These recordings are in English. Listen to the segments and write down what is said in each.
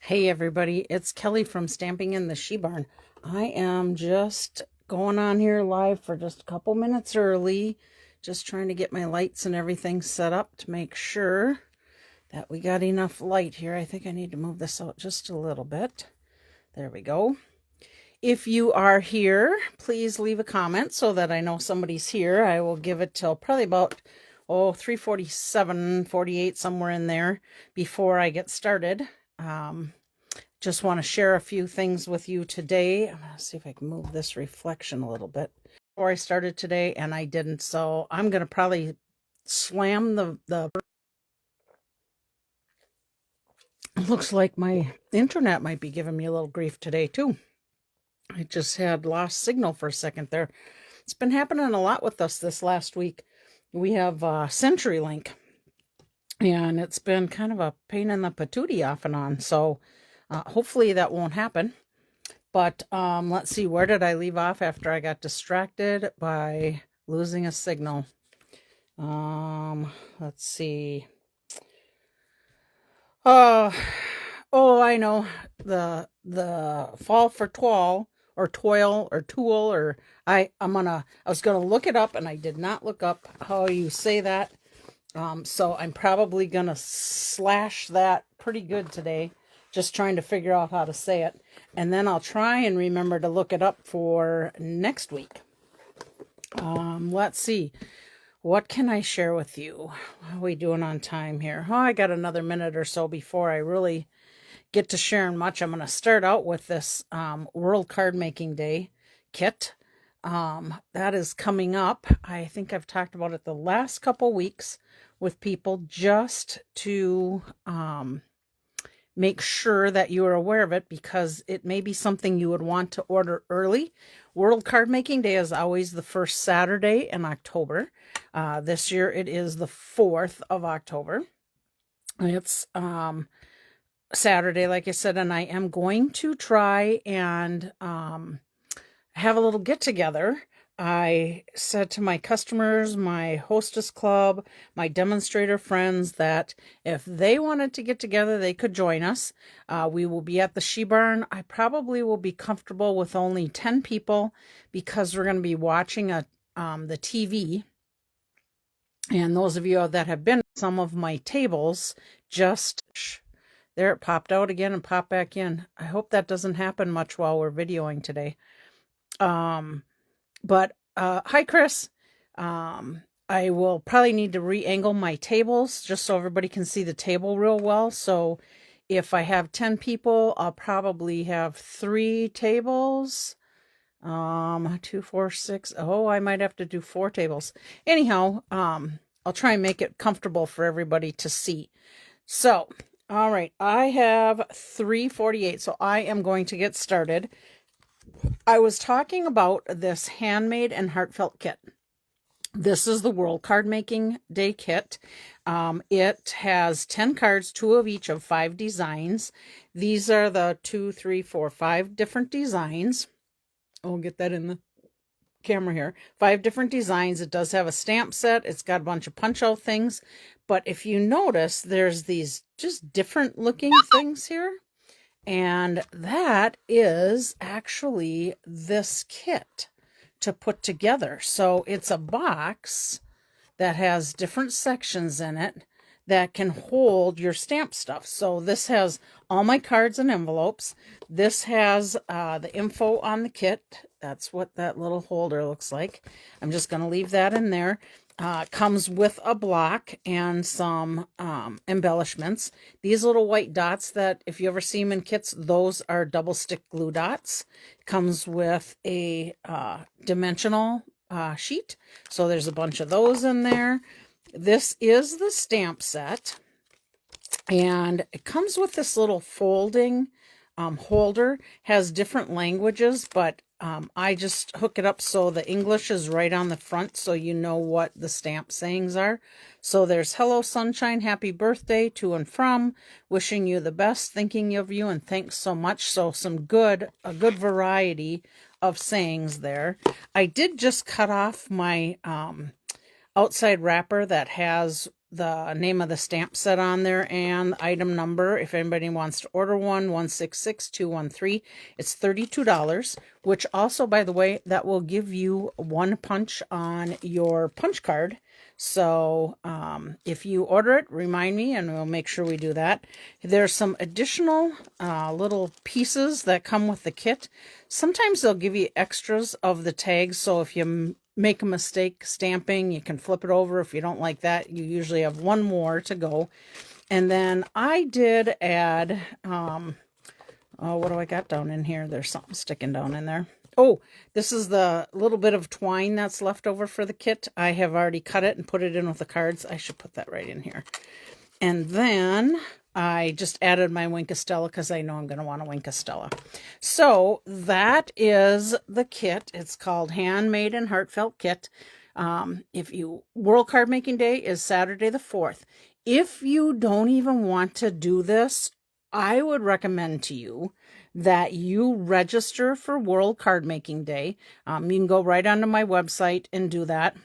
Hey everybody, it's Kelly from Stamping in the She Barn. I am just going on here live for just a couple minutes early, just trying to get my lights and everything set up to make sure that we got enough light here. I think I need to move this out just a little bit. There we go. If you are here, please leave a comment so that I know somebody's here. I will give it till probably about 3:47, 48, somewhere in there before I get started. Just want to share a few things with you today. I'm going to see if I can move this reflection a little bit before I started today, and I didn't. So I'm going to probably slam the looks like my internet might be giving me a little grief today too. I just had lost signal for a second there. It's been happening a lot with us this last week. We have CenturyLink, and it's been kind of a pain in the patootie off and on. So hopefully that won't happen. But let's see, where did I leave off after I got distracted by losing a signal? Let's see. Oh, I know. The fall for toile or toil or tool or I was gonna look it up, and I did not look up how you say that. So I'm probably gonna slash that pretty good today, just trying to figure out how to say it. And then I'll try and remember to look it up for next week. Let's see. What can I share with you? How are we doing on time here? Oh, I got another minute or so before I really get to sharing much. I'm going to start out with this World Card Making Day kit. That is coming up. I think I've talked about it the last couple weeks with people, just to make sure that you are aware of it, because it may be something you would want to order early. World Card Making Day is always the first Saturday in October. This year it is the 4th of October. It's Saturday, like I said, and I am going to try and have a little get together. I said to my customers, my hostess club, my demonstrator friends, that if they wanted to get together, they could join us. We will be at the She Barn. I probably will be comfortable with only 10 people, because we're going to be watching the TV. And those of you that have been at some of my tables, just there, it popped out again and popped back in. I hope that doesn't happen much while we're videoing today. But hi, Chris. I will probably need to re-angle my tables just so everybody can see the table real well. So if I have 10 people, I'll probably have 3 tables. 2, 4, 6. Oh, I might have to do 4 tables. Anyhow, I'll try and make it comfortable for everybody to see. So, all right, I have 3:48, so I am going to get started. I was talking about this handmade and heartfelt kit. This is the World Card Making Day kit. It has 10 cards, 2 of each of 5 designs. These are the 2, 3, 4, 5 different designs. I'll get that in the camera here. 5 different designs. It does have a stamp set. It's got a bunch of punch-out things. But if you notice, there's these just different looking things here. And that is actually this kit to put together. So it's a box that has different sections in it that can hold your stamp stuff. So this has all my cards and envelopes. This has the info on the kit. That's what that little holder looks like. I'm just going to leave that in there. Comes with a block and some embellishments. These little white dots that, if you ever see them in kits, those are double stick glue dots. Comes with a dimensional sheet. So there's a bunch of those in there. This is the stamp set. And it comes with this little folding holder. Has different languages, but I just hook it up so the English is right on the front, so you know what the stamp sayings are. So there's hello sunshine, happy birthday, to and from, wishing you the best, thinking of you, and thanks so much. So a good variety of sayings there. I did just cut off my outside wrapper that has the name of the stamp set on there and the item number. If anybody wants to order one, 166213. It's $32, which also, by the way, that will give you one punch on your punch card. So if you order it, remind me and we'll make sure we do that. There's some additional little pieces that come with the kit. Sometimes they'll give you extras of the tags, so if you make a mistake stamping, you can flip it over. If you don't like that, you usually have one more to go. And then I did add, oh, what do I got down in here? There's something sticking down in there. Oh, this is the little bit of twine that's left over for the kit. I have already cut it and put it in with the cards. I should put that right in here. And then I just added my Wink of Stella because I know I'm going to want a Wink of Stella. So that is the kit. It's called Handmade and Heartfelt Kit. World Card Making Day is Saturday the 4th. If you don't even want to do this, I would recommend to you that you register for World Card Making Day. You can go right onto my website and do that.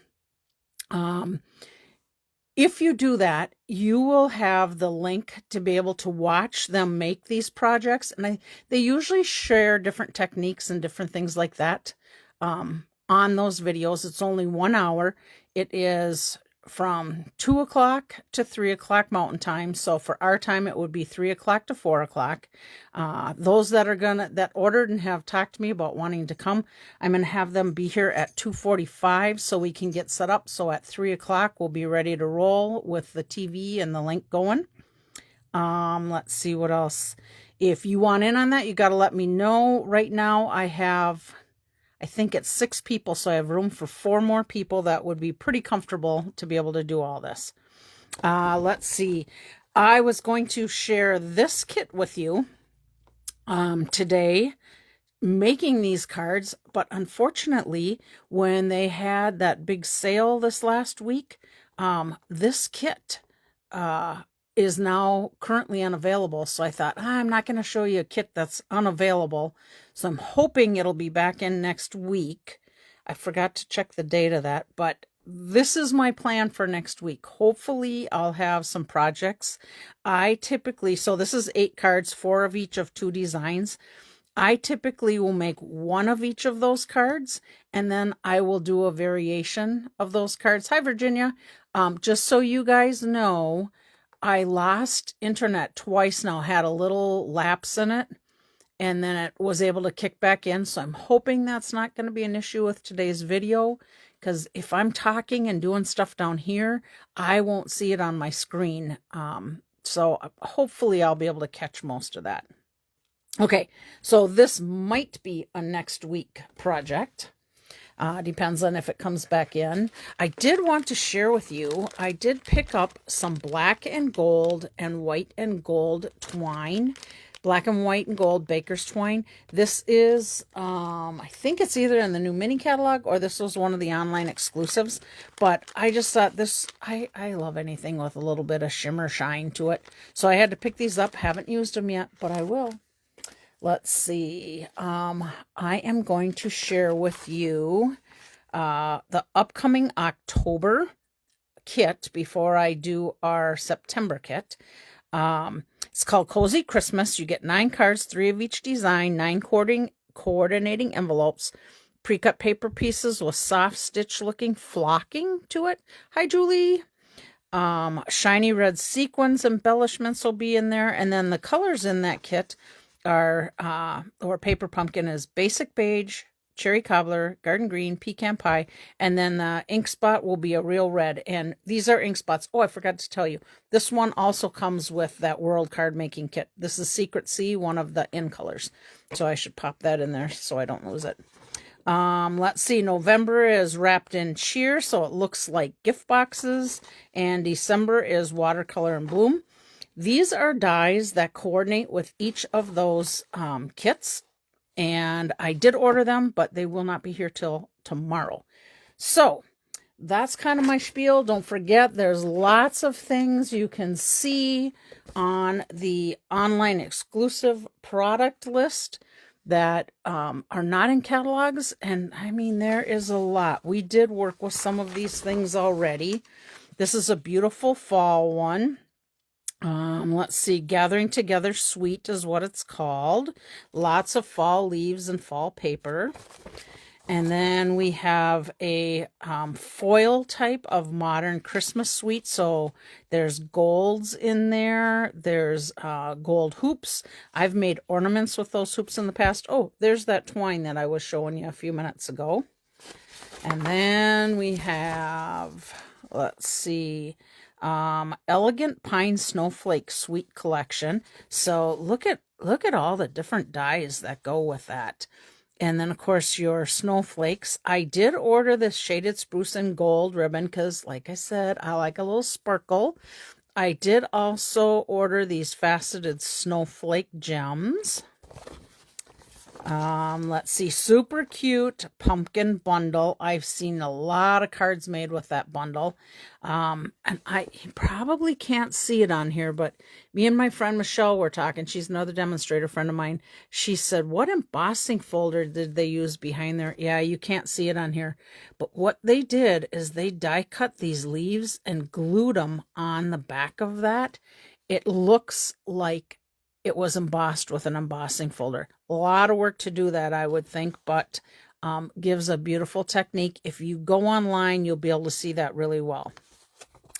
If you do that, you will have the link to be able to watch them make these projects. And they usually share different techniques and different things like that on those videos. It's only 1 hour. It is from 2 o'clock to 3 o'clock Mountain Time. So for our time, it would be 3 o'clock to 4 o'clock. Those that ordered and have talked to me about wanting to come, I'm going to have them be here at 2:45 so we can get set up. So at 3 o'clock, we'll be ready to roll with the TV and the link going. Let's see what else. If you want in on that, you got to let me know. Right now, I think it's 6 people, so I have room for 4 more people that would be pretty comfortable to be able to do all this. Let's see. I was going to share this kit with you today, making these cards, but unfortunately, when they had that big sale this last week, this kit is now currently unavailable. So I thought, I'm not going to show you a kit that's unavailable. So I'm hoping it'll be back in next week. I forgot to check the date of that, but this is my plan for next week. Hopefully I'll have some projects. So this is 8 cards, 4 of each of 2 designs. I typically will make 1 of each of those cards, and then I will do a variation of those cards. Hi, Virginia. Just so you guys know, I lost internet twice now, had a little lapse in it, and then it was able to kick back in. So I'm hoping that's not going to be an issue with today's video, because if I'm talking and doing stuff down here, I won't see it on my screen. So hopefully I'll be able to catch most of that. Okay, so this might be a next week project. Depends on if it comes back in. I did want to share with you, I did pick up some black and gold and white and gold twine. Black and white and gold baker's twine. This is, I think it's either in the new mini catalog or this was one of the online exclusives. But I just thought this, I love anything with a little bit of shimmer shine to it. So I had to pick these up. Haven't used them yet, but I will. Let's see. I am going to share with you the upcoming October kit before I do our September kit. It's called Cozy Christmas. You get 9 cards, 3 of each design, 9 coordinating envelopes, pre-cut paper pieces with soft stitch looking flocking to it. Hi, Julie. Shiny red sequins embellishments will be in there. And then the colors in that kit are, or paper pumpkin is basic beige, cherry cobbler, garden green, pecan pie, and then the ink spot will be a real red. And these are ink spots. Oh, I forgot to tell you. This one also comes with that World Card Making Kit. This is Secret C, one of the in colors. So I should pop that in there so I don't lose it. Let's see. November is wrapped in cheer, so it looks like gift boxes. And December is watercolor and bloom. These are dies that coordinate with each of those kits. And I did order them, but they will not be here till tomorrow. So that's kind of my spiel. Don't forget, there's lots of things you can see on the online exclusive product list that are not in catalogs. And I mean, there is a lot. We did work with some of these things already. This is a beautiful fall one. Let's see, Gathering Together Sweet is what it's called. Lots of fall leaves and fall paper. And then we have a foil type of modern Christmas sweet. So there's golds in there. There's gold hoops. I've made ornaments with those hoops in the past. Oh, there's that twine that I was showing you a few minutes ago. And then we have, let's see, Elegant Pine Snowflake Sweet Collection. So look at all the different dyes that go with that. And then, of course, your snowflakes. I did order this Shaded Spruce and Gold ribbon because, like I said, I like a little sparkle. I did also order these faceted snowflake gems. Let's see, super cute pumpkin bundle. I've seen a lot of cards made with that bundle. And you probably can't see it on here, but me and my friend Michelle were talking. She's another demonstrator friend of mine. She said, what embossing folder did they use behind there? Yeah, you can't see it on here. But what they did is they die cut these leaves and glued them on the back of that. It looks like it was embossed with an embossing folder. A lot of work to do that, I would think, but gives a beautiful technique. If you go online, you'll be able to see that really well.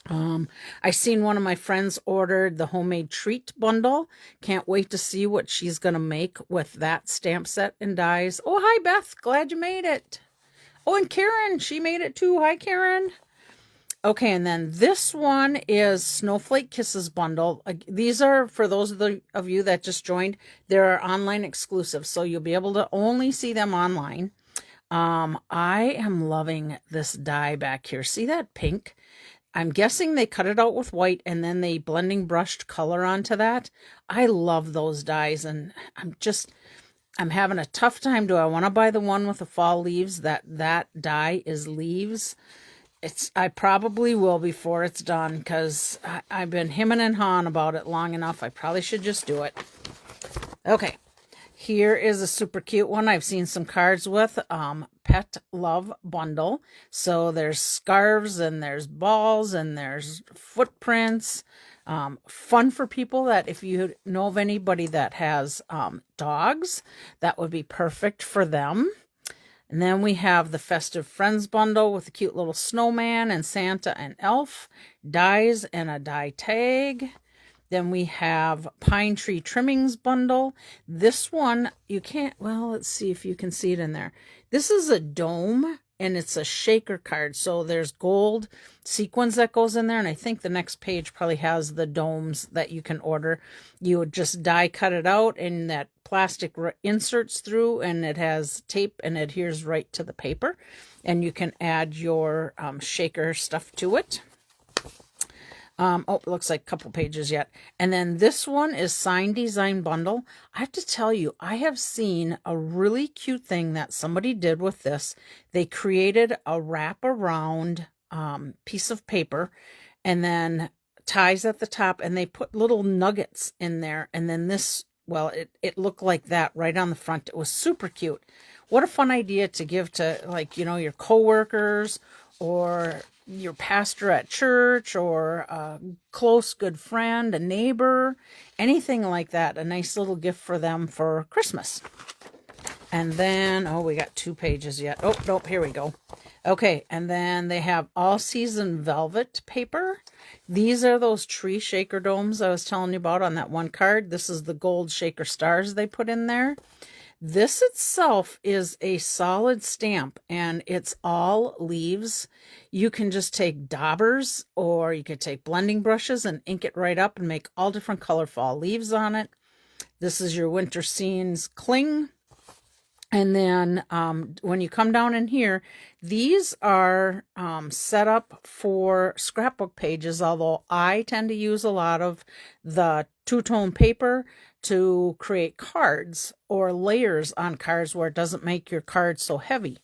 I seen one of my friends ordered the homemade treat bundle. Can't wait to see what she's going to make with that stamp set and dies. Oh, hi, Beth. Glad you made it. Oh, and Karen, she made it too. Hi, Karen. Okay, and then this one is Snowflake Kisses bundle. These are, for those of you that just joined, they're online exclusive, so you'll be able to only see them online. I am loving this die back here. See that pink? I'm guessing they cut it out with white and then they blending brushed color onto that. I love those dies, and I'm having a tough time. Do I want to buy the one with the fall leaves? That die is leaves. I probably will before it's done, because I've been hemming and hawing about it long enough. I probably should just do it. Okay, here is a super cute one I've seen some cards with. Pet Love Bundle. So there's scarves and there's balls and there's footprints. Fun for people that, if you know of anybody that has dogs, that would be perfect for them. And then we have the Festive Friends bundle with a cute little snowman and Santa and elf, dies and a die tag. Then we have Pine Tree Trimmings bundle. This one, you can't, well, let's see if you can see it in there. This is a dome, and it's a shaker card. So there's gold sequins that goes in there, and I think the next page probably has the domes that you can order. You would just die cut it out, and that plastic inserts through, and it has tape and adheres right to the paper, and you can add your shaker stuff to it. Oh, it looks like a couple pages yet. And then this one is Sign Design Bundle. I have to tell you, I have seen a really cute thing that somebody did with this. They created a wrap-around piece of paper and then ties at the top, and they put little nuggets in there. And then this, well, it looked like that right on the front. It was super cute. What a fun idea to give to, like, your coworkers or your pastor at church, or a close good friend, a neighbor, anything like that. A nice little gift for them for Christmas. And then, oh, we got 2 pages yet. Oh, nope, here we go. Okay, and then they have All Season Velvet paper. These are those tree shaker domes I was telling you about on that one card. This is the gold shaker stars they put in there. This itself is a solid stamp, and it's all leaves. You can just take daubers, or you could take blending brushes and ink it right up and make all different color fall leaves on it. This is your winter scenes cling. And then when you come down in here, these are set up for scrapbook pages, although I tend to use a lot of the two-tone paper to create cards or layers on cards where it doesn't make your card so heavy.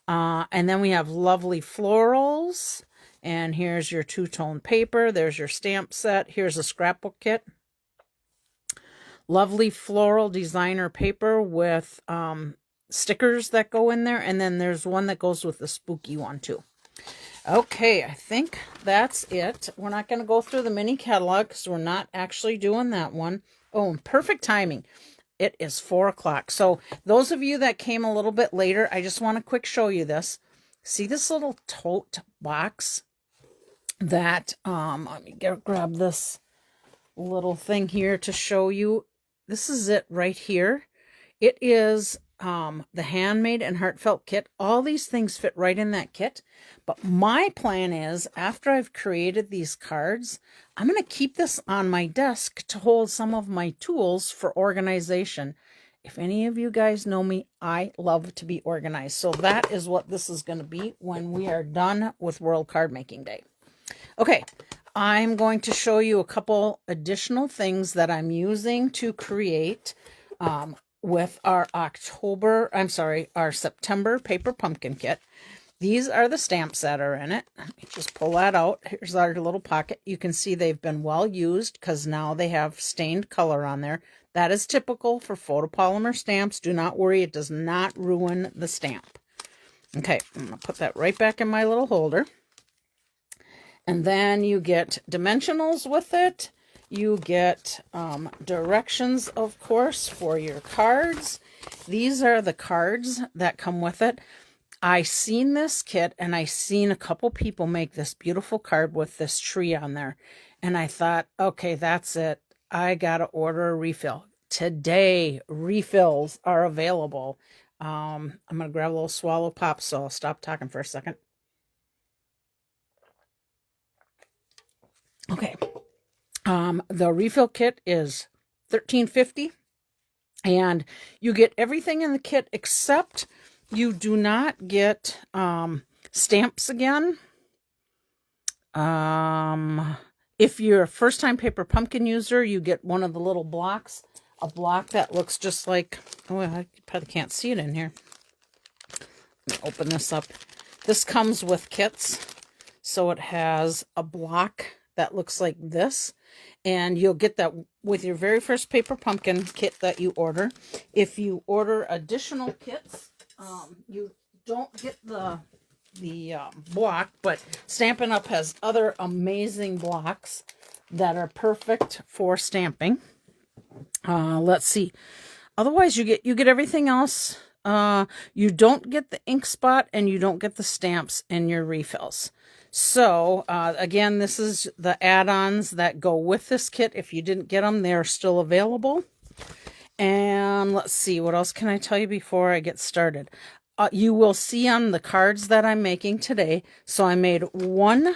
And then we have lovely florals. And here's your two-tone paper. There's your stamp set. Here's a scrapbook kit. Lovely floral designer paper with stickers that go in there. And then there's one that goes with the spooky one too. Okay, I think that's it. We're not going to go through the mini catalog because we're not actually doing that one. Oh, and perfect timing. It is 4 o'clock. So those of you that came a little bit later, I just want to quick show you this. See this little tote box that, let me grab this little thing here to show you. This is it right here. It is the handmade and heartfelt kit. All these things fit right in that kit. But my plan is, after I've created these cards, I'm going to keep this on my desk to hold some of my tools for organization. If any of you guys know me, I love to be organized. So that is what this is going to be when we are done with World Card Making Day. Okay, I'm going to show you a couple additional things that I'm using to create with our our September paper pumpkin kit. These are the stamps that are in it. Let me just pull that out. Here's our little pocket. You can see they've been well used because now they have stained color on there. That is typical for photopolymer stamps. Do not worry, it does not ruin the stamp. Okay, I'm going to put that right back in my little holder. And then you get dimensionals with it. You get directions, of course, for your cards. These are the cards that come with it. I seen this kit and I seen a couple people make this beautiful card with this tree on there. And I thought, okay, that's it. I got to order a refill. Today, refills are available. I'm going to grab a little swallow pop, so I'll stop talking for a second. Okay. The refill kit is $13.50, and you get everything in the kit except you do not get stamps again. If you're a first-time paper pumpkin user, you get one of the little blocks, a block that looks just like, oh, I probably can't see it in here. Let me open this up. This comes with kits, so it has a block that looks like this, and you'll get that with your very first paper pumpkin kit that you order. If you order additional kits, you don't get the block, but Stampin' Up! Has other amazing blocks that are perfect for stamping. Let's see. Otherwise, you get everything else. You don't get the ink spot and you don't get the stamps in your refills. So, again, this is the add-ons that go with this kit. If you didn't get them, they're still available. And let's see, what else can I tell you before I get started? You will see on the cards that I'm making today. So I made one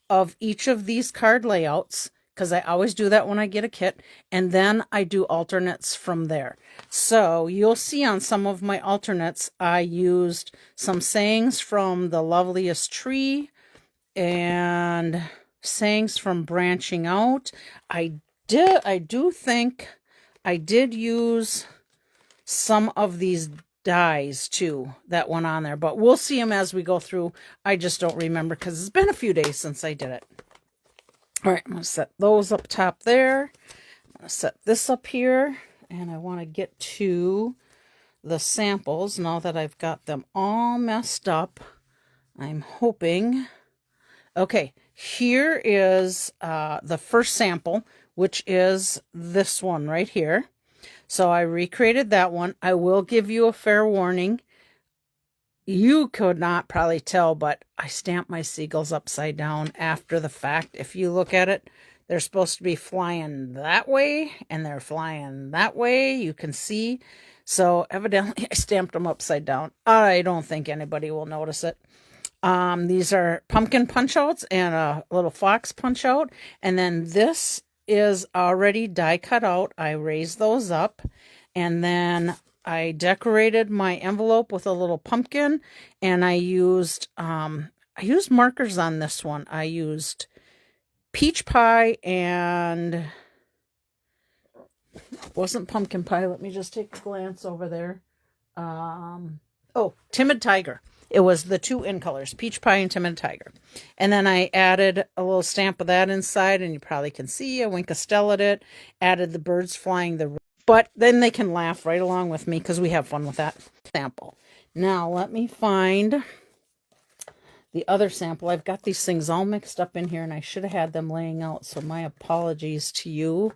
of each of these card layouts, because I always do that when I get a kit, and then I do alternates from there. So you'll see on some of my alternates, I used some sayings from The Loveliest Tree and sayings from Branching Out. I do think I did use some of these dies too that went on there, but we'll see them as we go through. I just don't remember because it's been a few days since I did it. All right, I'm going to set those up top there. I'm going to set this up here, and I want to get to the samples now that I've got them all messed up. I'm hoping. Okay, here is the first sample, which is this one right here. So I recreated that one. I will give you a fair warning. You could not probably tell, but I stamped my seagulls upside down after the fact. If you look at it, they're supposed to be flying that way, and they're flying that way. You can see. So evidently I stamped them upside down. I don't think anybody will notice it. These are pumpkin punch outs and a little fox punch out. And then this is already die cut out. I raised those up, and then I decorated my envelope with a little pumpkin, and I used markers on this one. I used peach pie and it wasn't pumpkin pie. Let me just take a glance over there. Oh, Timid Tiger. It was the two in colors, Peach Pie and Timid Tiger. And then I added a little stamp of that inside, and you probably can see I Wink a Stella it. Added the birds flying the... But then they can laugh right along with me because we have fun with that sample. Now let me find the other sample. I've got these things all mixed up in here, and I should have had them laying out, so my apologies to you.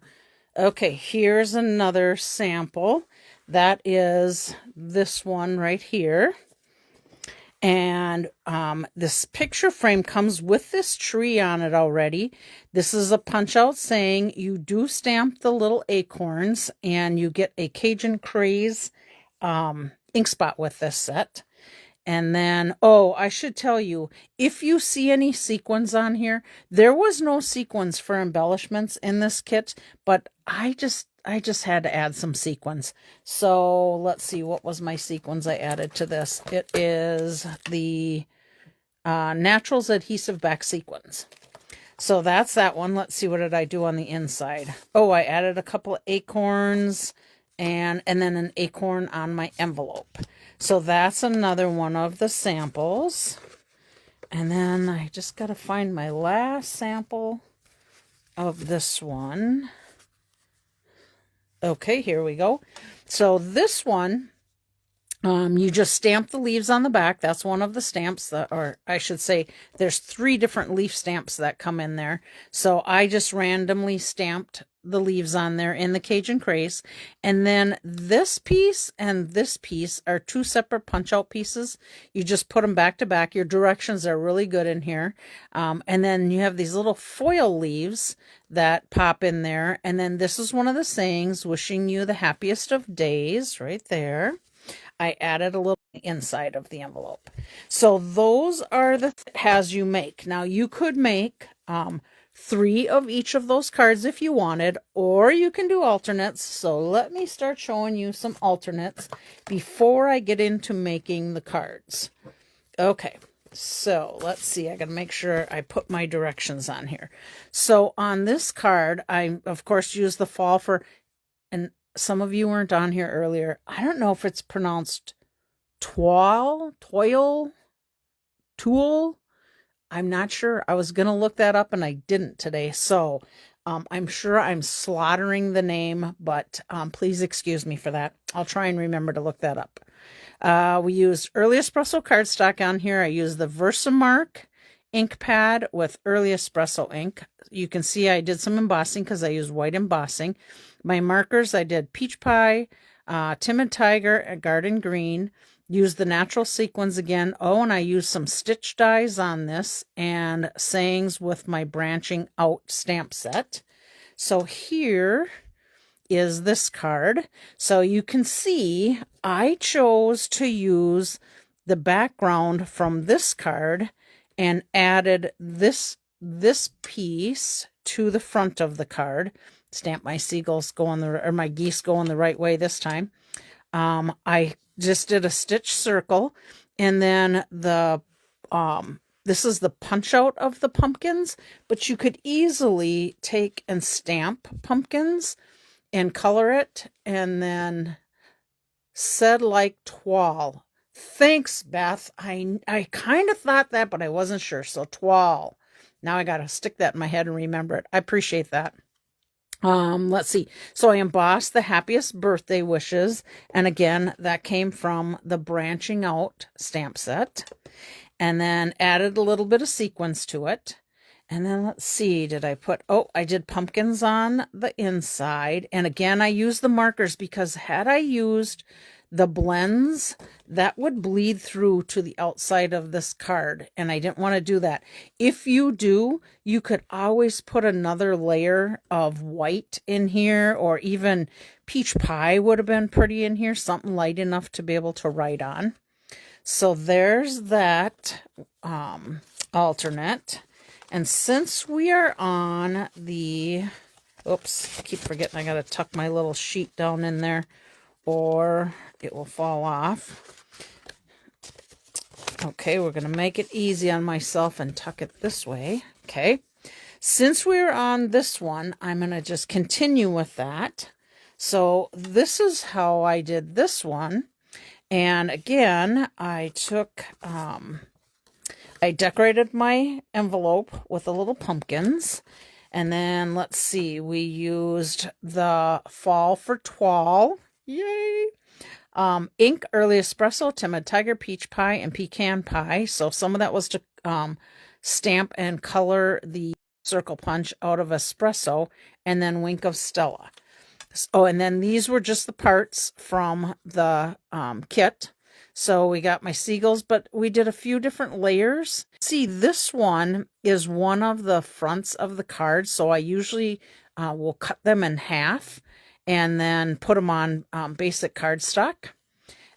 Okay, here's another sample. That is this one right here. And this picture frame comes with this tree on it already. This is a punch out saying you do stamp the little acorns, and you get a Cajun Craze ink spot with this set. And then, oh, I should tell you, if you see any sequins on here, there was no sequins for embellishments in this kit, but I just had to add some sequins. So let's see, what was my sequins I added to this? It is the Naturals Adhesive Back Sequins. So that's that one. Let's see, what did I do on the inside? Oh, I added a couple of acorns and then an acorn on my envelope. So that's another one of the samples. And then I just got to find my last sample of this one. Okay, here we go. So this one, you just stamp the leaves on the back. That's one of the stamps that, or I should say, there's 3 different leaf stamps that come in there. So I just randomly stamped the leaves on there in the Cajun Craze. And then this piece and this piece are 2 separate punch out pieces. You just put them back to back. Your directions are really good in here. And then you have these little foil leaves that pop in there. And then this is one of the sayings, wishing you the happiest of days, right there. I added a little inside of the envelope. So those are the has you make. Now you could make 3 of each of those cards if you wanted, or you can do alternates. So let me start showing you some alternates before I get into making the cards. Okay, so let's see. I got to make sure I put my directions on here. So on this card, I, of course, use the fall for, and some of you weren't on here earlier. I don't know if it's pronounced toile. I'm not sure. I was going to look that up and I didn't today. So I'm sure I'm slaughtering the name, but please excuse me for that. I'll try and remember to look that up. We used Early Espresso cardstock on here. I used the Versamark ink pad with Early Espresso ink. You can see I did some embossing because I used white embossing. My markers, I did Peach Pie, Timid Tiger, and Garden Green. Used the natural sequins again. Oh, and I used some stitch dies on this and sayings with my branching out stamp set. So here is this card. So you can see I chose to use the background from this card and added this piece to the front of the card. Stamp my seagulls going or my geese going the right way this time. I just did a stitch circle, and then the this is the punch out of the pumpkins, but you could easily take and stamp pumpkins and color it, and then said like toile. Thanks, Beth. I kind of thought that, but I wasn't sure. So toile. Now I got to stick that in my head and remember it. I appreciate that. Let's see. So I embossed the happiest birthday wishes. And again, that came from the branching out stamp set. And then added a little bit of sequins to it. And then let's see, did I put, oh, I did pumpkins on the inside. And again, I used the markers because had I used the blends, that would bleed through to the outside of this card, and I didn't want to do that. If you do, you could always put another layer of white in here, or even peach pie would have been pretty in here, something light enough to be able to write on. So there's that alternate. And since we are on the, oops, I keep forgetting I got to tuck my little sheet down in there, or it will fall off. Okay, we're going to make it easy on myself and tuck it this way. Okay, since we're on this one, I'm going to just continue with that. So this is how I did this one. And again, I took, I decorated my envelope with the little pumpkins. And then let's see, we used the fall for toile. Yay! Ink, Early Espresso, Timid Tiger, Peach Pie, and Pecan Pie. So some of that was to stamp and color the circle punch out of espresso and then Wink of Stella. Oh, and then these were just the parts from the kit. So we got my seagulls, but we did a few different layers. See, this one is one of the fronts of the cards, so I usually will cut them in half and then put them on basic cardstock.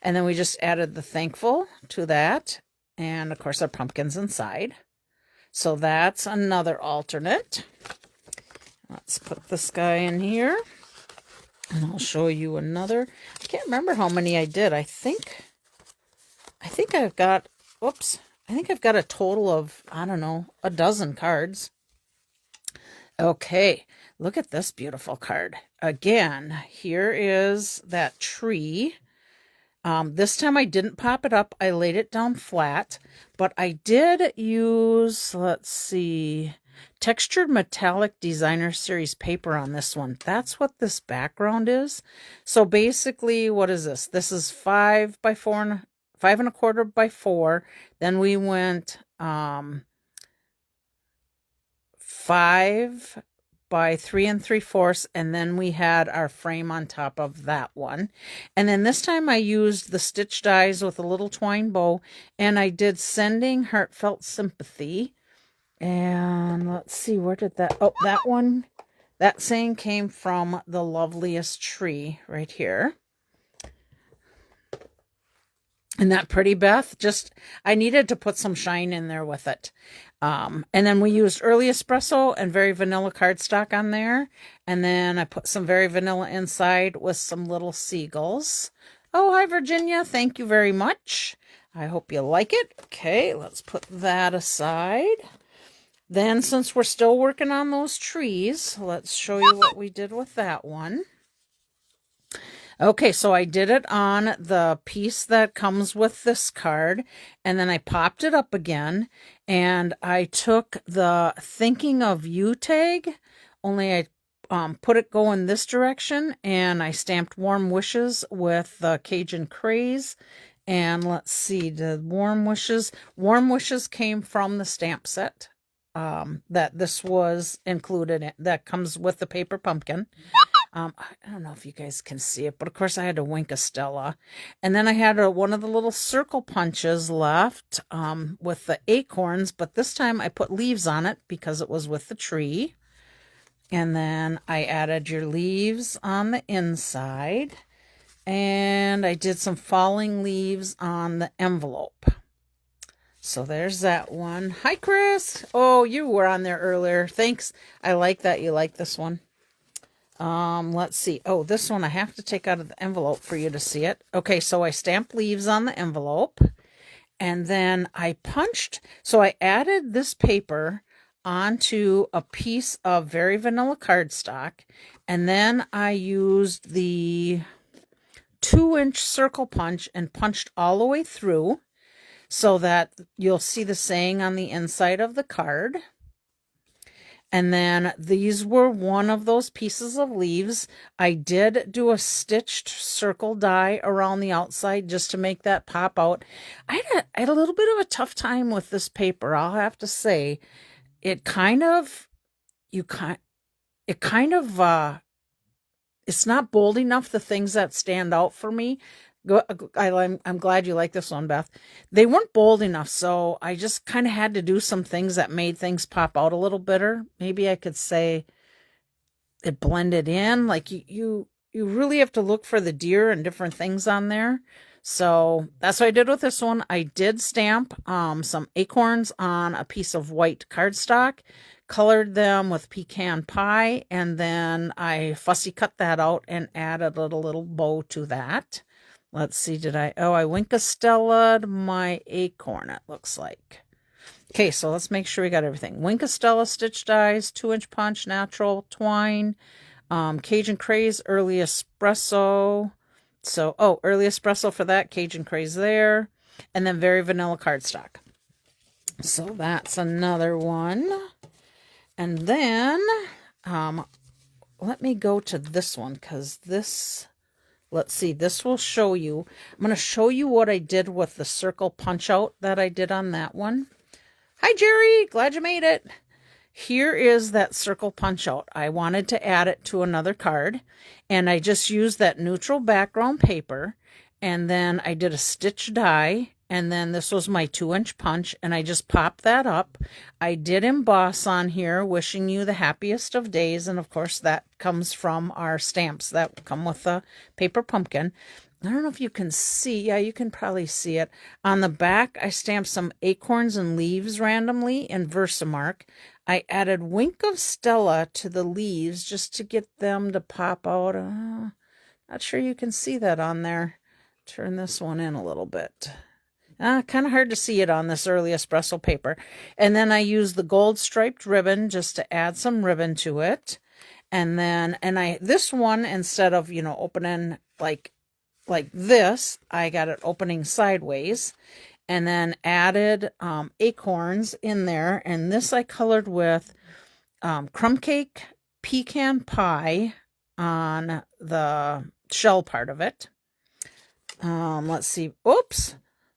And then we just added the thankful to that, and of course our pumpkins inside. So that's another alternate. Let's put this guy in here. And I'll show you another. I can't remember how many I did. I think I've got, whoops. I think I've got a total of, I don't know, a dozen cards. Okay, look at this beautiful card. Again, here is that tree. This time I didn't pop it up. I laid it down flat, but I did use, let's see, textured metallic designer series paper on this one. That's what this background is. So basically, what is this? This is 5 by 4, 5 1/4 by 4. Then we went 5 by 3 3/4, and then we had our frame on top of that one. And then this time I used the stitch dies with a little twine bow, and I did Sending Heartfelt Sympathy. And let's see, where did that, oh, that one, that saying came from The Loveliest Tree right here. Isn't that pretty, Beth? Just, I needed to put some shine in there with it. And then we used Early Espresso and Very Vanilla cardstock on there. And then I put some Very Vanilla inside with some little seagulls. Oh, hi, Virginia. Thank you very much. I hope you like it. Okay, let's put that aside. Then, since we're still working on those trees, let's show you what we did with that one. Okay, so I did it on the piece that comes with this card, and then I popped it up again, and I took the Thinking of You tag, only I put it going this direction, and I stamped Warm Wishes with the Cajun Craze. And let's see, the Warm Wishes came from the stamp set that this was included in, that comes with the paper pumpkin. I don't know if you guys can see it, but of course I had to Wink a Stella. And then I had one of the little circle punches left with the acorns, but this time I put leaves on it because it was with the tree. And then I added your leaves on the inside. And I did some falling leaves on the envelope. So there's that one. Hi, Chris. Oh, you were on there earlier. Thanks. I like that you like this one. Let's see. Oh, this one I have to take out of the envelope for you to see it. Okay, so I stamped leaves on the envelope, and then I punched. So I added this paper onto a piece of Very Vanilla cardstock, and then I used the 2-inch circle punch and punched all the way through so that you'll see the saying on the inside of the card. And then these were one of those pieces of leaves. I did do a stitched circle die around the outside just to make that pop out. I had a little bit of a tough time with this paper, I'll have to say. It's not bold enough, the things that stand out for me. I'm glad you like this one, Beth. They weren't bold enough, so I just kind of had to do some things that made things pop out a little better. Maybe I could say it blended in. Like you really have to look for the deer and different things on there. So that's what I did with this one. I did stamp some acorns on a piece of white cardstock, colored them with pecan pie, and then I fussy cut that out and added a little bow to that. Let's see, I Wink a Stella my acorn, it looks like. Okay, so let's make sure we got everything. Wink a Stella stitch dies, 2-inch punch, natural twine, Cajun Craze, Early Espresso. So, Early Espresso for that, Cajun Craze there, and then Very Vanilla cardstock. So that's another one. And then, let me go to this one, because this... Let's see, this will show you. I'm going to show you what I did with the circle punch out that I did on that one. Hi, Jerry. Glad you made it. Here is that circle punch out. I wanted to add it to another card, and I just used that neutral background paper, and then I did a stitch die, and then this was my 2-inch punch, and I just popped that up. I did emboss on here, wishing you the happiest of days, and of course that comes from our stamps that come with the paper pumpkin. I don't know if you can see. Yeah, you can probably see it. On the back, I stamped some acorns and leaves randomly in Versamark. I added Wink of Stella to the leaves just to get them to pop out. Not sure you can see that on there. Turn this one in a little bit. Kind of hard to see it on this early espresso paper. And then I used the gold striped ribbon just to add some ribbon to it. And then, this one, instead of, opening like this, I got it opening sideways, and then added acorns in there, and this I colored with crumb cake pecan pie on the shell part of it. Let's see. Oops,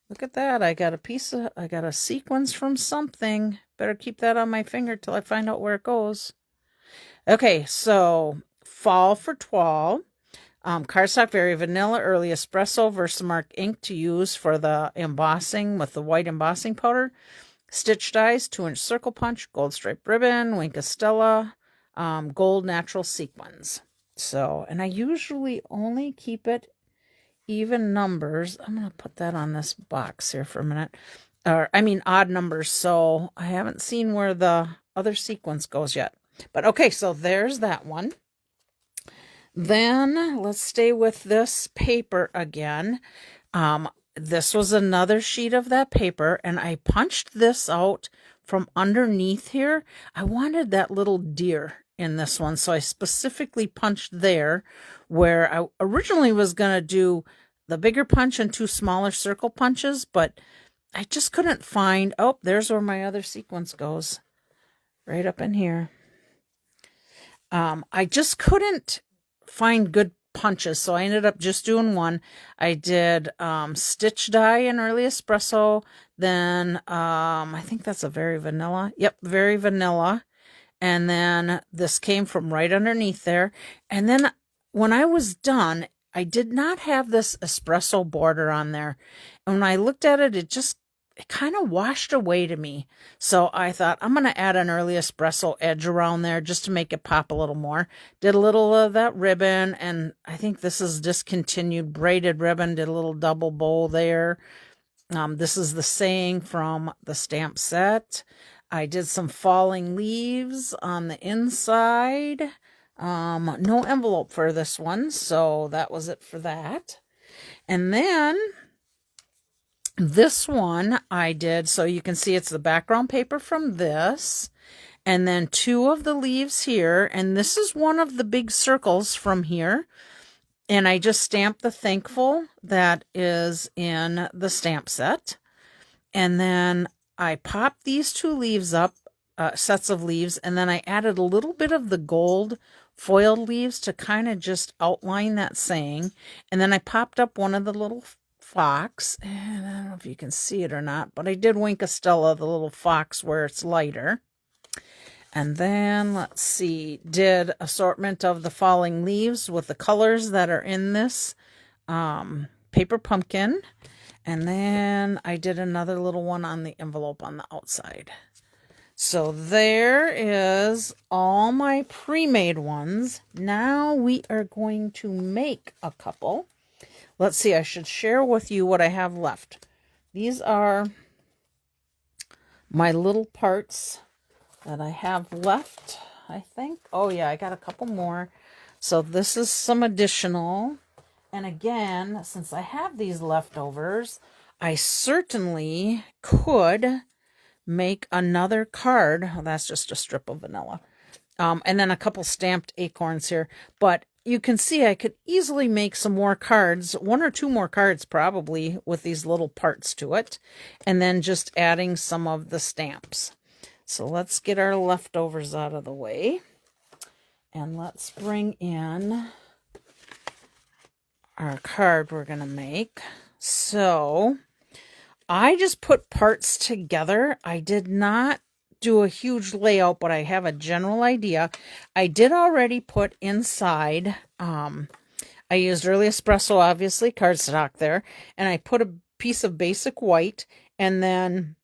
look at that. I got a sequence from something. Better keep that on my finger till I find out where it goes. Okay, so fall for toile. Cardstock Very Vanilla Early Espresso Versamark ink to use for the embossing with the white embossing powder. Stitch dies, 2-inch circle punch, gold striped ribbon, Wink of Stella, gold natural sequins. So, and I usually only keep it even numbers. I'm going to put that on this box here for a minute. Odd numbers. So I haven't seen where the other sequence goes yet. But okay, so there's that one. Then let's stay with this paper again. This was another sheet of that paper, and I punched this out from underneath here. I wanted that little deer in this one, so I specifically punched there where I originally was going to do the bigger punch and 2 smaller circle punches, but I just couldn't find. Oh, there's where my other sequence goes, right up in here. I just couldn't find good punches, so I ended up just doing one. I did stitch die in Early Espresso, then I think that's a Very Vanilla. Yep, Very Vanilla. And then this came from right underneath there. And then when I was done, I did not have this espresso border on there. And when I looked at it, it kind of washed away to me. So I thought I'm going to add an Early Espresso edge around there just to make it pop a little more. Did a little of that ribbon, and I think this is discontinued braided ribbon. Did a little double bow there. This is the saying from the stamp set. I did some falling leaves on the inside. No envelope for this one, so that was it for that. And then this one I did, so you can see it's the background paper from this, and then 2 of the leaves here, and this is one of the big circles from here, and I just stamped the thankful that is in the stamp set, and then I popped these 2 leaves up, sets of leaves, and then I added a little bit of the gold foiled leaves to kind of just outline that saying, and then I popped up one of the little fox, and I don't know if you can see it or not, but I did Wink of Stella, the little fox, where it's lighter. And then let's see, did assortment of the falling leaves with the colors that are in this paper pumpkin. And then I did another little one on the envelope on the outside. So there is all my pre-made ones. Now we are going to make a couple. Let's see, I should share with you what I have left. These are my little parts that I have left, I think. Oh yeah, I got a couple more. So this is some additional. And again, since I have these leftovers, I certainly could make another card. Oh, that's just a strip of vanilla. And then a couple stamped acorns here. But you can see I could easily make some more cards, 1 or 2 more cards probably, with these little parts to it. And then just adding some of the stamps. So let's get our leftovers out of the way. And let's bring in our card we're going to make. So I just put parts together. I did not do a huge layout, but I have a general idea. I did already put inside, I used early espresso, obviously, cardstock there, and I put a piece of basic white, and then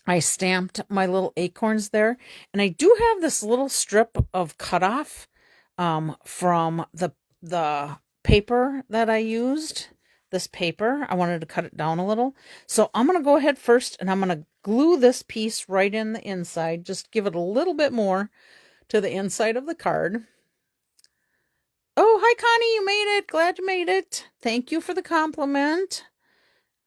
I stamped my little acorns there. And I do have this little strip of cutoff from the paper that I used. This paper, I wanted to cut it down a little. So I'm going to go ahead first, and I'm going to glue this piece right in the inside. Just give it a little bit more to the inside of the card. Oh, hi, Connie. You made it. Glad you made it. Thank you for the compliment.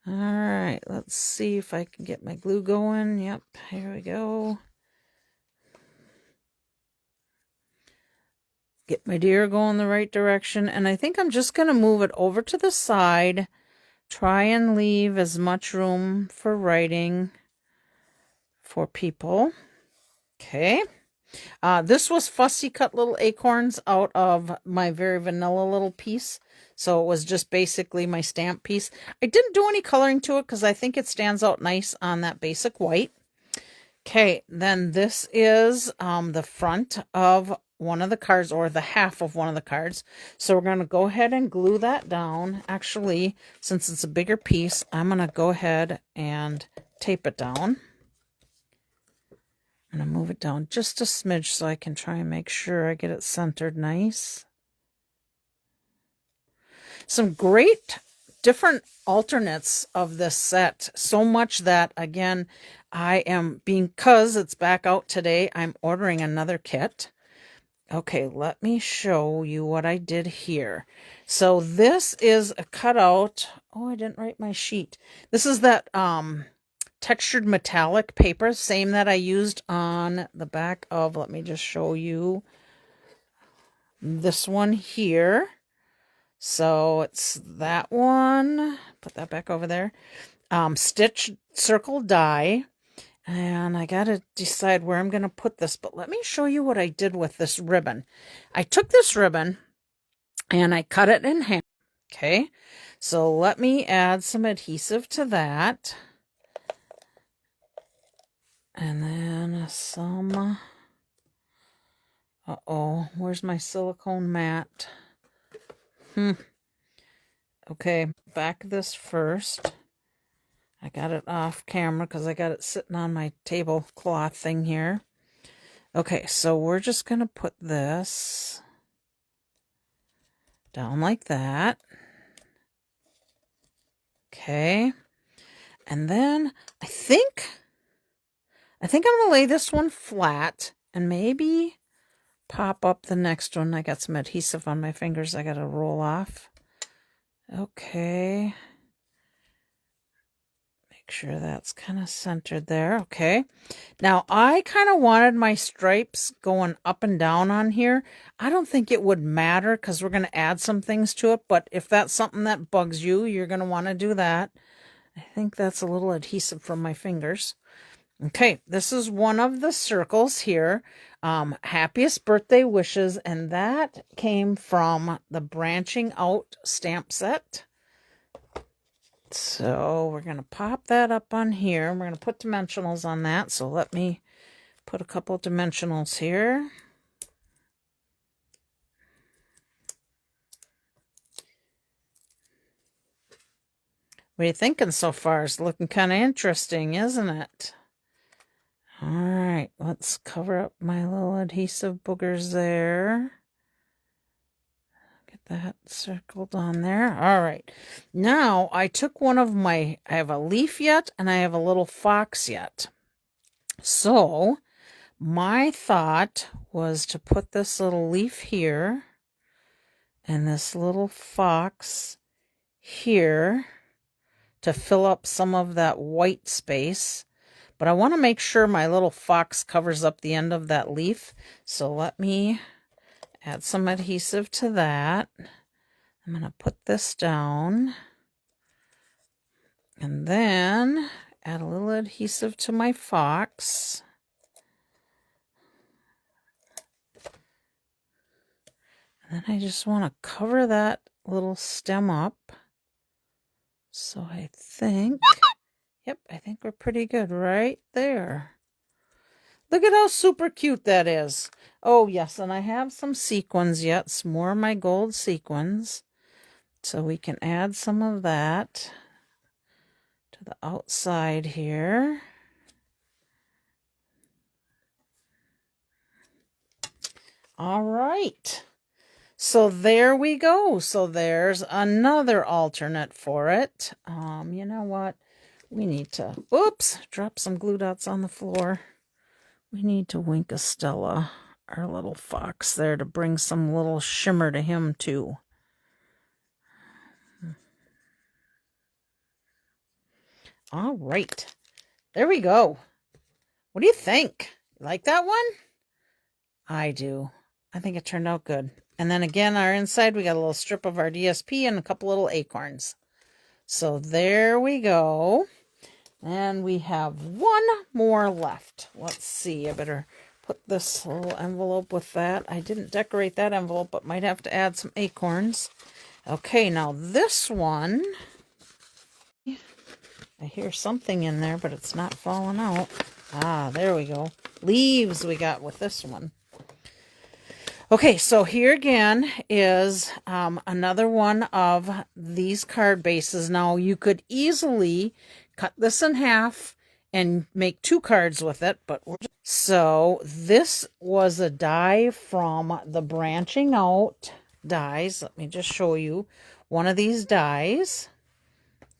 All right, let's see if I can get my glue going. Yep, here we go. Get my deer going the right direction. And I think I'm just going to move it over to the side. Try and leave as much room for writing for people. Okay. This was fussy cut little acorns out of my very vanilla little piece. So it was just basically my stamp piece. I didn't do any coloring to it because I think it stands out nice on that basic white. Okay, then this is the front of one of the cards, or the half of one of the cards. So we're going to go ahead and glue that down. Actually, since it's a bigger piece, I'm going to go ahead and tape it down. I'm going to move it down just a smidge so I can try and make sure I get it centered nice. Some great different alternates of this set. So much that, again, I am, because it's back out today, I'm ordering another kit. Okay, let me show you what I did here. So this is a cutout. Oh, I didn't write my sheet. This is that textured metallic paper, same that I used on the back of, let me just show you, this one here. So it's that one. Put that back over there. Stitch circle die. And I got to decide where I'm going to put this. But let me show you what I did with this ribbon. I took this ribbon and I cut it in half. Okay. So let me add some adhesive to that. And then some... Uh-oh. Where's my silicone mat? Okay. Back this first. I got it off camera because I got it sitting on my tablecloth thing here. Okay, so we're just going to put this down like that. Okay. And then I think I'm going to lay this one flat and maybe pop up the next one. I got some adhesive on my fingers I got to roll off. Okay. Make sure that's kind of centered there. Okay. Now, I kind of wanted my stripes going up and down on here. I don't think it would matter because we're going to add some things to it. But if that's something that bugs you, you're going to want to do that. I think that's a little adhesive from my fingers. Okay, this is one of the circles here. Happiest birthday wishes. And that came from the branching out stamp set. So we're going to pop that up on here. We're going to put dimensionals on that. So let me put a couple dimensionals here. What are you thinking so far? It's looking kind of interesting, isn't it? All right, let's cover up my little adhesive boogers there. That circled on there. All right. Now I took one of my, I have a leaf yet and I have a little fox yet. So my thought was to put this little leaf here and this little fox here to fill up some of that white space. But I want to make sure my little fox covers up the end of that leaf. So let me add some adhesive to that. I'm going to put this down. And then add a little adhesive to my fox. And then I just want to cover that little stem up. So I think, Yep, I think we're pretty good right there. Look at how super cute that is. Oh, yes, and I have some sequins yet, some more of my gold sequins. So we can add some of that to the outside here. All right. So there we go. So there's another alternate for it. You know what? We need to, oops, drop some glue dots on the floor. We need to wink a Stella, our little fox there, to bring some little shimmer to him too. All right. There we go. What do you think? You like that one? I do. I think it turned out good. And then again, our inside, we got a little strip of our DSP and a couple little acorns. So there we go. And we have one more left. Let's see. I better put this little envelope with that. I didn't decorate that envelope, but might have to add some acorns. Okay, now this one, I hear something in there, but it's not falling out. Ah, there we go. Leaves we got with this one. Okay, so here again is another one of these card bases. Now, you could easily cut this in half and make 2 cards with it. So this was a die from the Branching Out dies. Let me just show you one of these dies.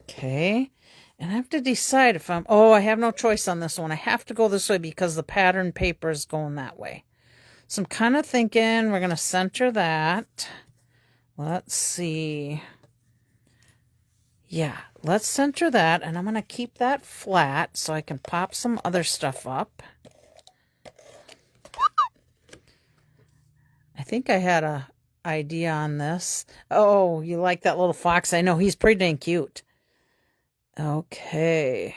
Okay, and I have to decide if I have no choice on this one. I have to go this way because the pattern paper is going that way. So I'm kind of thinking we're going to center that. Let's see. Yeah, let's center that. And I'm going to keep that flat so I can pop some other stuff up. I think I had an idea on this. Oh, you like that little fox? I know, he's pretty dang cute. Okay.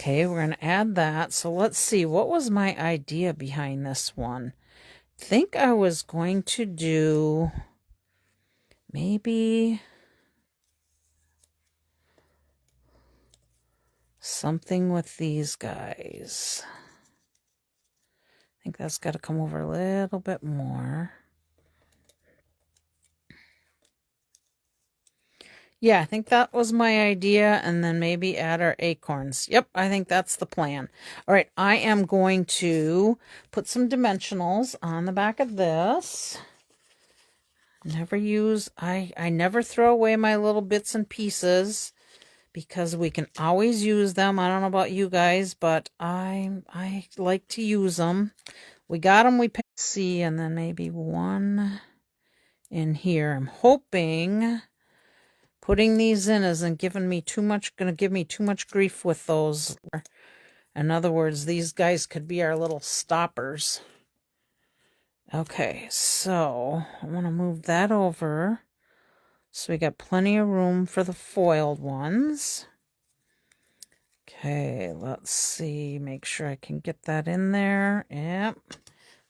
Okay, we're going to add that. So let's see. What was my idea behind this one? I think I was going to do maybe something with these guys. I think that's got to come over a little bit more. Yeah, I think that was my idea, and then maybe add our acorns. Yep, I think that's the plan. All right, I am going to put some dimensionals on the back of this. I never throw away my little bits and pieces because we can always use them. I don't know about you guys, but I like to use them. We got them, we picked C, and then maybe one in here. I'm hoping putting these in isn't giving me too much, going to give me too much grief with those. In other words, these guys could be our little stoppers. Okay, so I want to move that over. So we got plenty of room for the foiled ones. Okay, let's see. Make sure I can get that in there. Yep.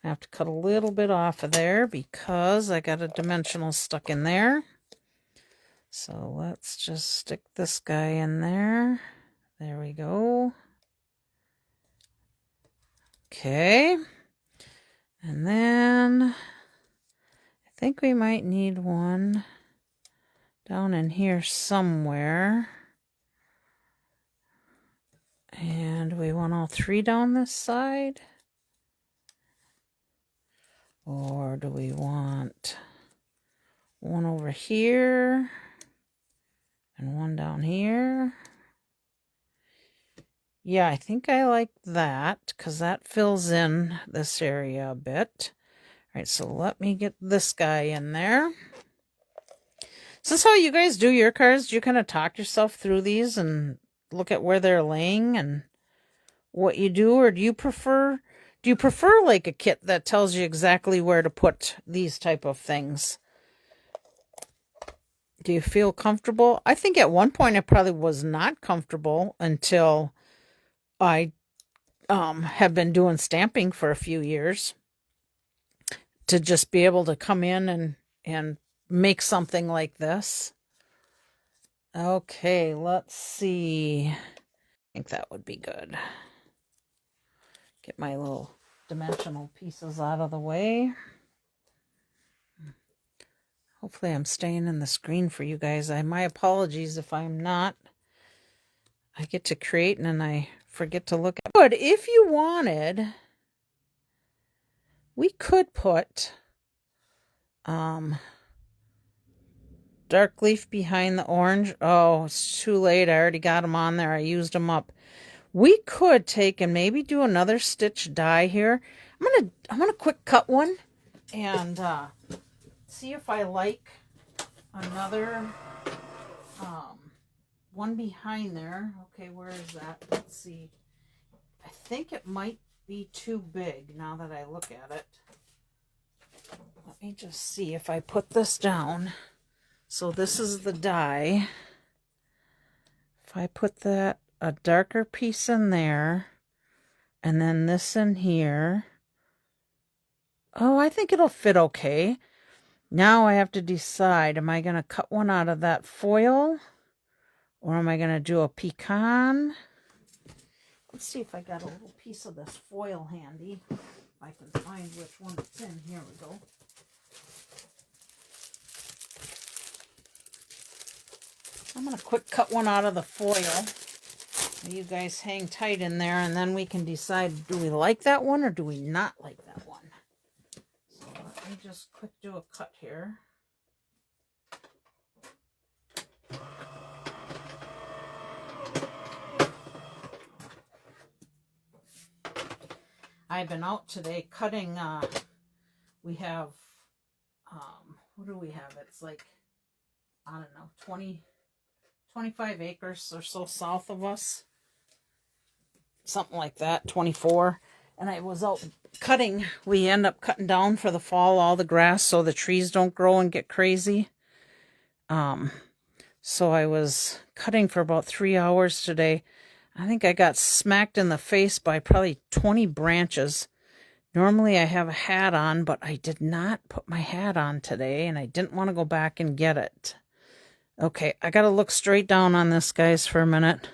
I have to cut a little bit off of there because I got a dimensional stuck in there. So let's just stick this guy in there. There we go. Okay. And then I think we might need one down in here somewhere. And we want all 3 down this side? Or do we want one over here and one down here? Yeah, I think I like that because that fills in this area a bit. All right, so let me get this guy in there. Is this how you guys do your cards? Do you kind of talk yourself through these and look at where they're laying and what you do? Or do you prefer like a kit that tells you exactly where to put these type of things? Do you feel comfortable? I think at one point I probably was not comfortable until I have been doing stamping for a few years to just be able to come in and make something like this. Okay, let's see. I think that would be good. Get my little dimensional pieces out of the way. Hopefully I'm staying in the screen for you guys. My apologies if I'm not. I get to create and then I forget to look at it. But if you wanted, we could put dark leaf behind the orange. Oh, it's too late. I already got them on there. I used them up. We could take and maybe do another stitch die here. I'm gonna quick cut one and see if I like another one behind there. Okay, where is that? Let's see. I think it might be too big now that I look at it. Let me just see if I put this down. So this is the die. If I put that, a darker piece in there, and then this in here. Oh, I think it'll fit okay. Now I have to decide, am I going to cut one out of that foil? Or am I going to do a pecan? Let's see if I got a little piece of this foil handy. If I can find which one it's in. Here we go. I'm going to quick cut one out of the foil. You guys hang tight in there, and then we can decide, do we like that one or do we not like that one? So let me just quick do a cut here. I've been out today cutting, we have, what do we have? It's like, I don't know, 25 acres or so south of us. Something like that, 24. And I was out cutting. We end up cutting down for the fall all the grass so the trees don't grow and get crazy. So I was cutting for about 3 hours today. I think I got smacked in the face by probably 20 branches. Normally I have a hat on, but I did not put my hat on today, and I didn't want to go back and get it. Okay, I got to look straight down on this, guys, for a minute.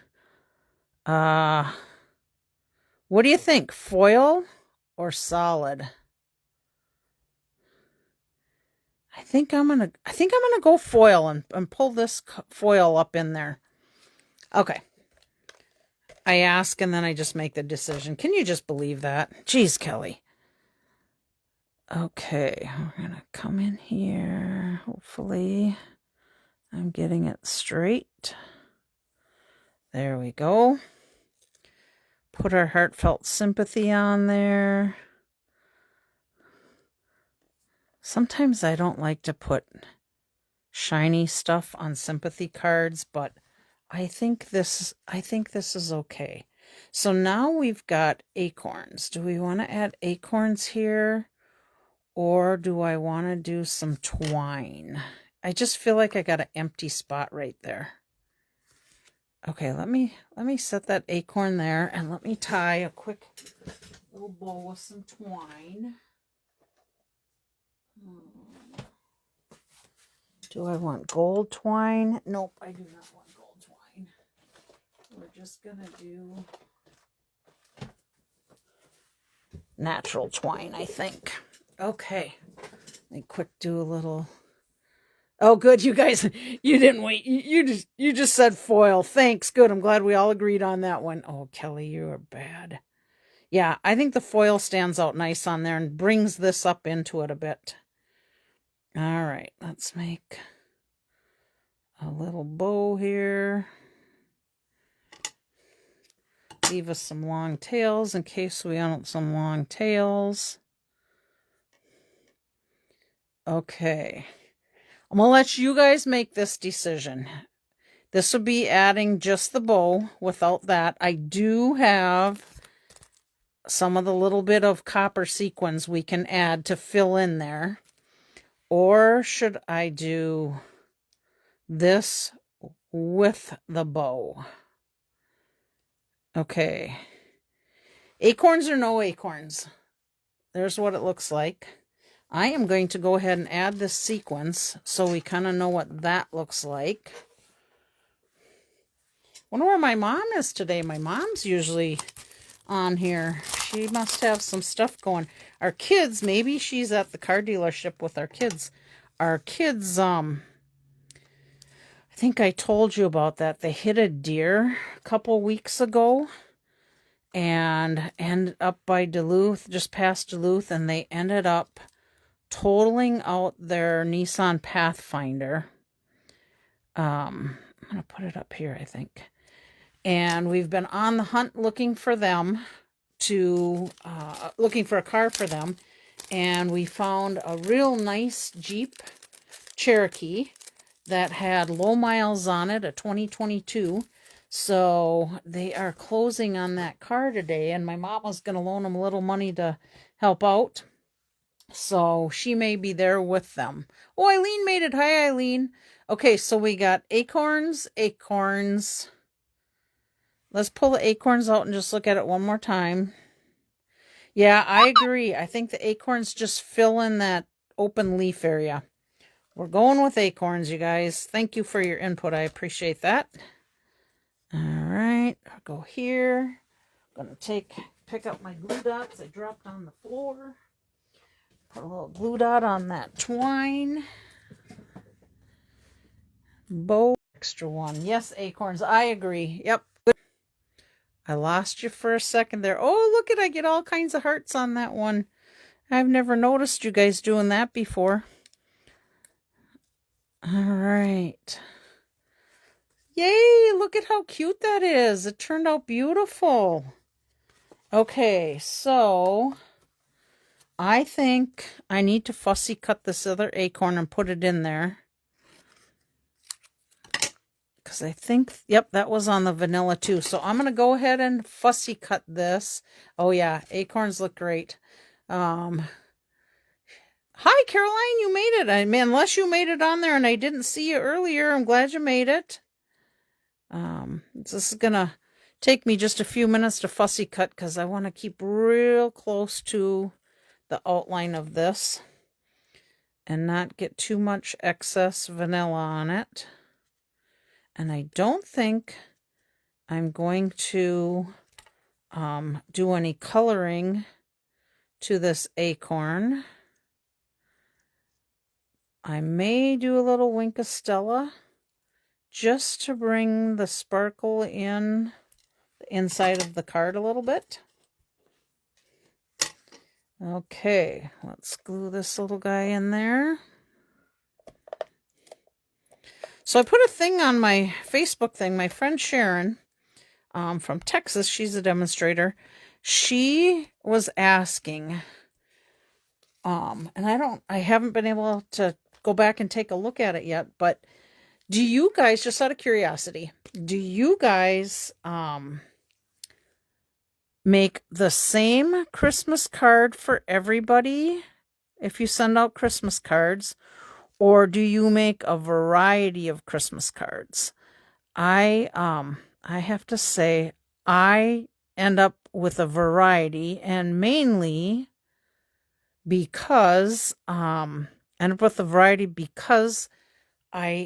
What do you think? Foil or solid? I think I'm gonna go foil and pull this foil up in there. Okay. I ask and then I just make the decision. Can you just believe that? Jeez, Kelly. Okay, we're gonna come in here. Hopefully I'm getting it straight. There we go. Put our heartfelt sympathy on there. Sometimes I don't like to put shiny stuff on sympathy cards, but I think this is okay. So now we've got acorns. Do we want to add acorns here, or do I want to do some twine? I just feel like I got an empty spot right there. Okay, let me set that acorn there, and let me tie a quick little bow with some twine. Do I want gold twine? Nope, I do not want gold twine. We're just gonna do natural twine, I think. Okay, let me quick do a little. Oh, good, you guys, you didn't wait. You just said foil. Thanks, good. I'm glad we all agreed on that one. Oh, Kelly, you are bad. Yeah, I think the foil stands out nice on there and brings this up into it a bit. All right, let's make a little bow here. Leave us some long tails in case we want some long tails. Okay. I'm going to let you guys make this decision. This will be adding just the bow without that. I do have some of the little bit of copper sequins we can add to fill in there. Or should I do this with the bow? Okay. Acorns or no acorns? There's what it looks like. I am going to go ahead and add this sequence so we kind of know what that looks like. Wonder where my mom is today. My mom's usually on here. She must have some stuff going. Our kids, maybe she's at the car dealership with our kids. Our kids, I think I told you about that. They hit a deer a couple weeks ago and ended up by Duluth, just past Duluth, and they ended up totaling out their Nissan Pathfinder. I'm going to put it up here, I think. And we've been on the hunt looking for them looking for a car for them. And we found a real nice Jeep Cherokee that had low miles on it, a 2022. So they are closing on that car today. And my mom was going to loan them a little money to help out. So she may be there with them. Oh, Eileen made it. Hi, Eileen. Okay, so we got acorns. Let's pull the acorns out and just look at it one more time. Yeah, I agree. I think the acorns just fill in that open leaf area. We're going with acorns, you guys. Thank you for your input. I appreciate that. All right, I'll go here. I'm going to pick up my glue dots I dropped on the floor. Put a little glue dot on that twine. Bow. Extra one. Yes, acorns. I agree. Yep. I lost you for a second there. Oh, look at, I get all kinds of hearts on that one. I've never noticed you guys doing that before. All right. Yay, look at how cute that is. It turned out beautiful. Okay, so I think I need to fussy cut this other acorn and put it in there. Because I think, yep, that was on the vanilla too. So I'm going to go ahead and fussy cut this. Oh yeah, acorns look great. Hi, Caroline, you made it. I mean, unless you made it on there and I didn't see you earlier, I'm glad you made it. This is going to take me just a few minutes to fussy cut because I want to keep real close to the outline of this and not get too much excess vanilla on it. And I don't think I'm going to do any coloring to this acorn. I may do a little Wink of Stella just to bring the sparkle in the inside of the card a little bit. Okay, let's glue this little guy in there. So I put a thing on my Facebook thing. My friend Sharon from Texas, she's a demonstrator. She was asking, and I haven't been able to go back and take a look at it yet, but do you guys, just out of curiosity, do you guys make the same Christmas card for everybody if you send out Christmas cards? Or do you make a variety of Christmas cards? I have to say I end up with a variety, and mainly because I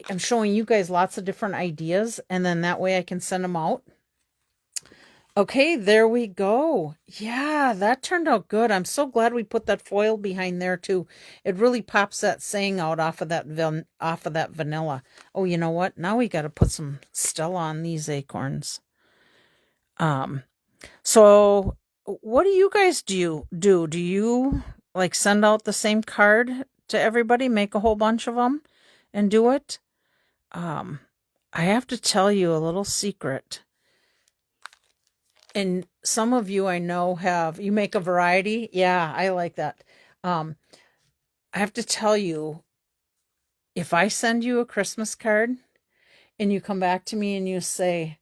am showing you guys lots of different ideas, and then that way I can send them out. Okay, there we go. Yeah, that turned out good. I'm so glad we put that foil behind there too. It really pops that saying out off of that vanilla. Oh, you know what? Now we got to put some Stella on these acorns. So what do you guys do? Do you like send out the same card to everybody, make a whole bunch of them and do it? I have to tell you a little secret. And some of you I know you make a variety. Yeah, I like that. I have to tell you, if I send you a Christmas card and you come back to me and you say,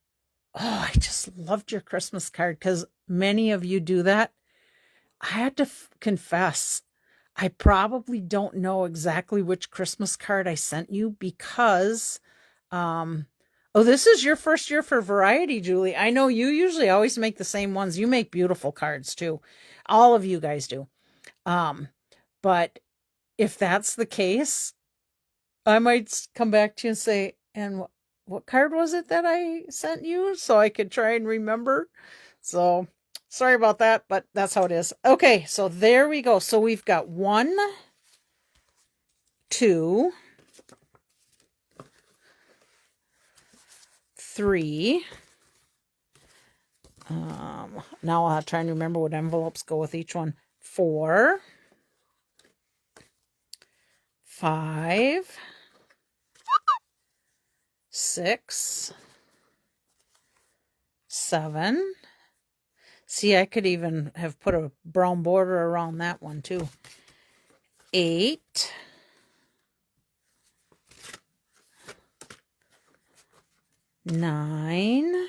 oh, I just loved your Christmas card, because many of you do that, I had to confess, I probably don't know exactly which Christmas card I sent you because, oh, this is your first year for variety, Julie. I know you usually always make the same ones. You make beautiful cards too. All of you guys do. But if that's the case, I might come back to you and say, and what card was it that I sent you so I could try and remember? So sorry about that, but that's how it is. Okay, so there we go. So we've got 1, 2, 3. Now I'll try and remember what envelopes go with each one. 4, 5, 6, 7. See, I could even have put a brown border around that one too. 8, 9,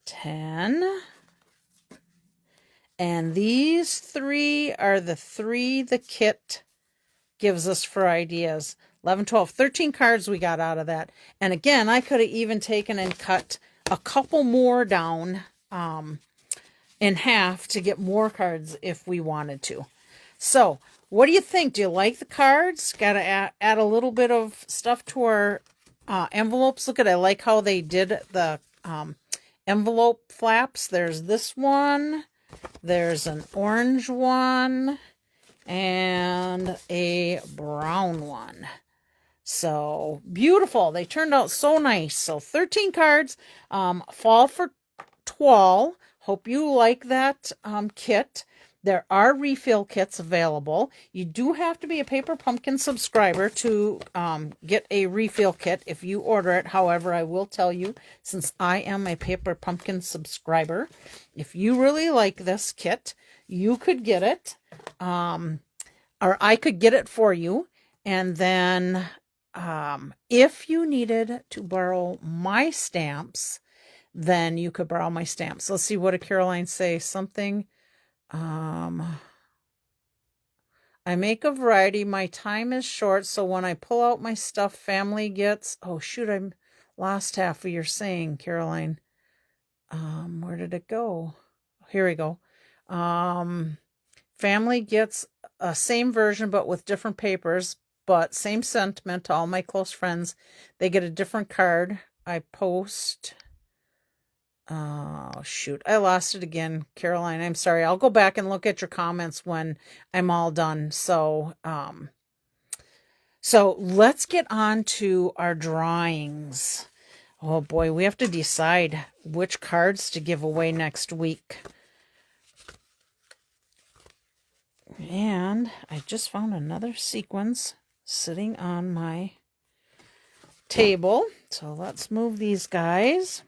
10, and these 3 are the 3 the kit gives us for ideas. 11, 12, 13 cards we got out of that. And again, I could have even taken and cut a couple more down in half to get more cards if we wanted to. So what do you think? Do you like the cards? Got to add a little bit of stuff to our envelopes. Look at it. I like how they did the envelope flaps. There's this one. There's an orange one. And a brown one. So beautiful. They turned out so nice. So 13 cards. Fall for Toile. Hope you like that kit. There are refill kits available. You do have to be a Paper Pumpkin subscriber to get a refill kit if you order it. However, I will tell you, since I am a Paper Pumpkin subscriber, if you really like this kit, you could get it. Or I could get it for you. And then if you needed to borrow my stamps, then you could borrow my stamps. Let's see, what did Caroline say? Something. I make a variety. My time is short, so when I pull out my stuff, family gets... Oh, shoot, I lost half of your saying, Caroline. Where did it go? Here we go. Family gets a same version, but with different papers, but same sentiment to all my close friends. They get a different card. I post... Oh, shoot. I lost it again, Caroline. I'm sorry. I'll go back and look at your comments when I'm all done. So let's get on to our drawings. Oh, boy. We have to decide which cards to give away next week. And I just found another sequence sitting on my table. So let's move these guys.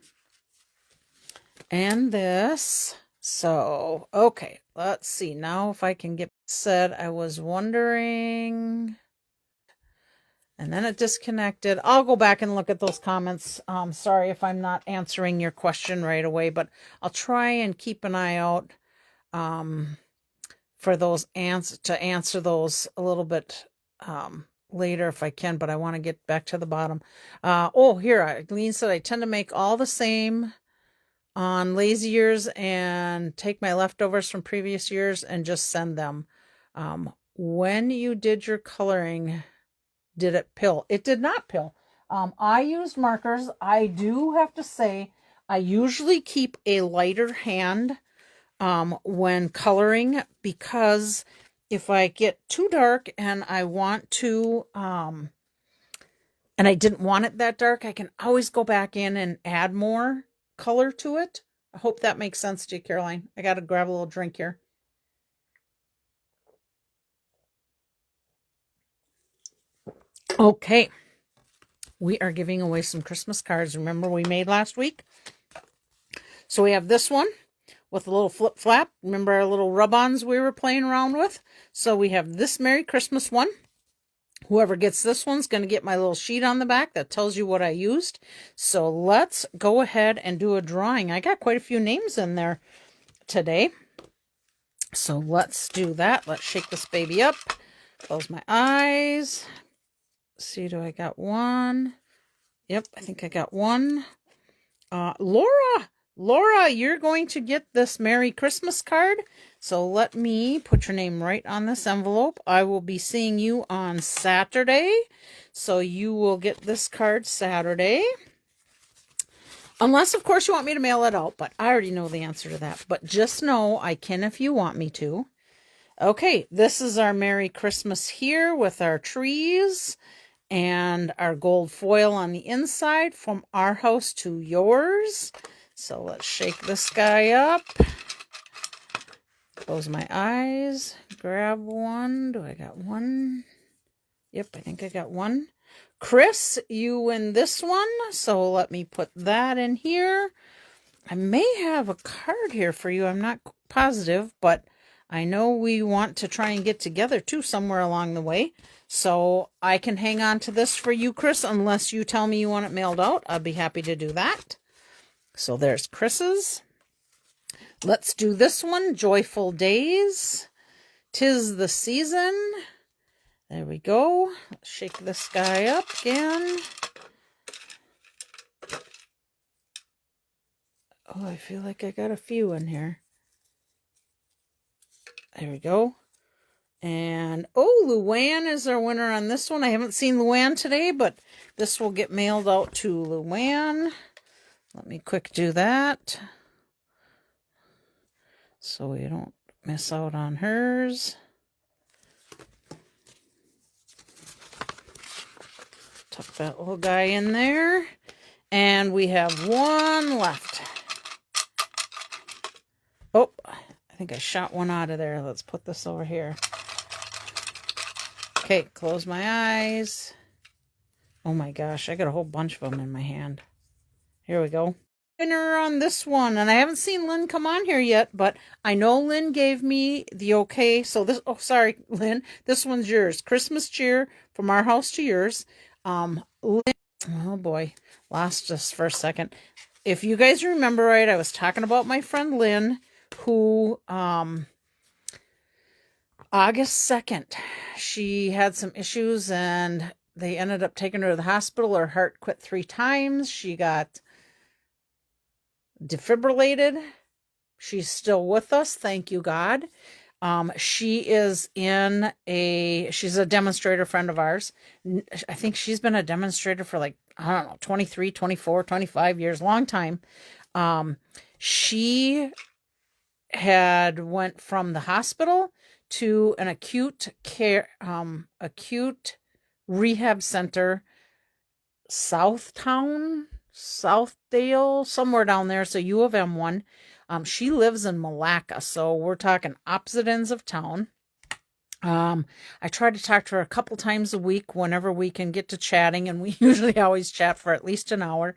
And this. So, okay, let's see. Now if I can get said, I was wondering. And then it disconnected. I'll go back and look at those comments. Sorry if I'm not answering your question right away, but I'll try and keep an eye out for those to answer those a little bit later if I can, but I want to get back to the bottom. Oh, here, Eileen said I tend to make all the same on lazy years and take my leftovers from previous years and just send them. When you did your coloring, did it pill? It did not pill. I used markers. I do have to say, I usually keep a lighter hand when coloring, because if I get too dark and I want to, and I didn't want it that dark, I can always go back in and add more color to it. I hope that makes sense to you, Caroline. I got to grab a little drink here. Okay. We are giving away some Christmas cards. Remember we made last week? So we have this one with a little flip flap. Remember our little rub-ons we were playing around with? So we have this Merry Christmas one. Whoever gets this one's going to get my little sheet on the back that tells you what I used. So let's go ahead and do a drawing. I got quite a few names in there today. So let's do that. Let's shake this baby up. Close my eyes. See, do I got one? Yep, I think I got one. Laura, you're going to get this Merry Christmas card. So let me put your name right on this envelope. I will be seeing you on Saturday. So you will get this card Saturday. Unless, of course, you want me to mail it out, but I already know the answer to that. But just know I can if you want me to. Okay, this is our Merry Christmas here with our trees and our gold foil on the inside from our house to yours. So let's shake this guy up. Close my eyes. Grab one. Do I got one? Yep, I think I got one. Chris, you win this one. So let me put that in here. I may have a card here for you. I'm not positive, but I know we want to try and get together too somewhere along the way. So I can hang on to this for you, Chris, unless you tell me you want it mailed out. I'll be happy to do that. So there's Chris's. Let's do this one. Joyful Days. 'Tis the season. There we go. Let's shake this guy up again. Oh, I feel like I got a few in here. There we go. And, oh, Luann is our winner on this one. I haven't seen Luann today, but this will get mailed out to Luann. Let me quick do that so we don't miss out on hers. Tuck that little guy in there. And we have one left. Oh, I think I shot one out of there. Let's put this over here. Okay, close my eyes. Oh my gosh, I got a whole bunch of them in my hand. Here we go. Winner on this one, and I haven't seen Lynn come on here yet, but I know Lynn gave me the okay. So this, oh, sorry, Lynn, this one's yours. Christmas cheer from our house to yours. Lynn, oh boy, lost us for a second. If you guys remember right, I was talking about my friend Lynn, who, August 2nd, she had some issues and they ended up taking her to the hospital. Her heart quit 3 times. She got defibrillated. She's still with us. Thank you, God. She's a demonstrator friend of ours. I think she's been a demonstrator for like, I don't know, 23, 24, 25 years, long time. She had went from the hospital to an acute rehab center, Southdale, somewhere down there. So U of M one. She lives in Malacca, so we're talking opposite ends of town. I try to talk to her a couple times a week whenever we can get to chatting, and we usually always chat for at least an hour.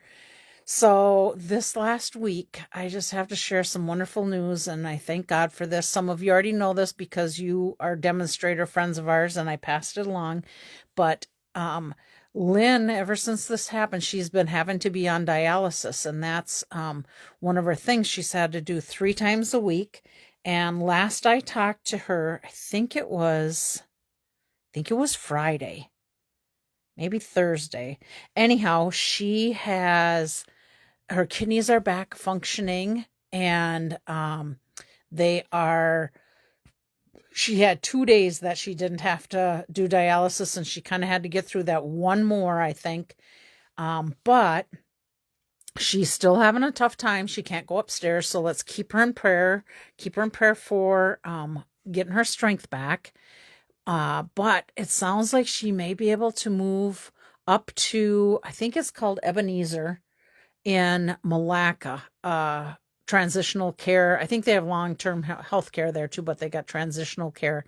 So this last week, I just have to share some wonderful news, and I thank God for this. Some of you already know this because you are demonstrator friends of ours, and I passed it along. But Lynn, ever since this happened, she's been having to be on dialysis, and that's one of her things she's had to do 3 times a week. And last I talked to her, I think it was Friday, maybe Thursday. Anyhow, her kidneys are back functioning, and she had 2 days that she didn't have to do dialysis, and she kind of had to get through that one more, I think. But she's still having a tough time. She can't go upstairs, so let's keep her in prayer. Keep her in prayer for getting her strength back. But it sounds like she may be able to move up to, I think it's called Ebenezer in Malacca. Transitional care. I think they have long-term health care there too, but they got transitional care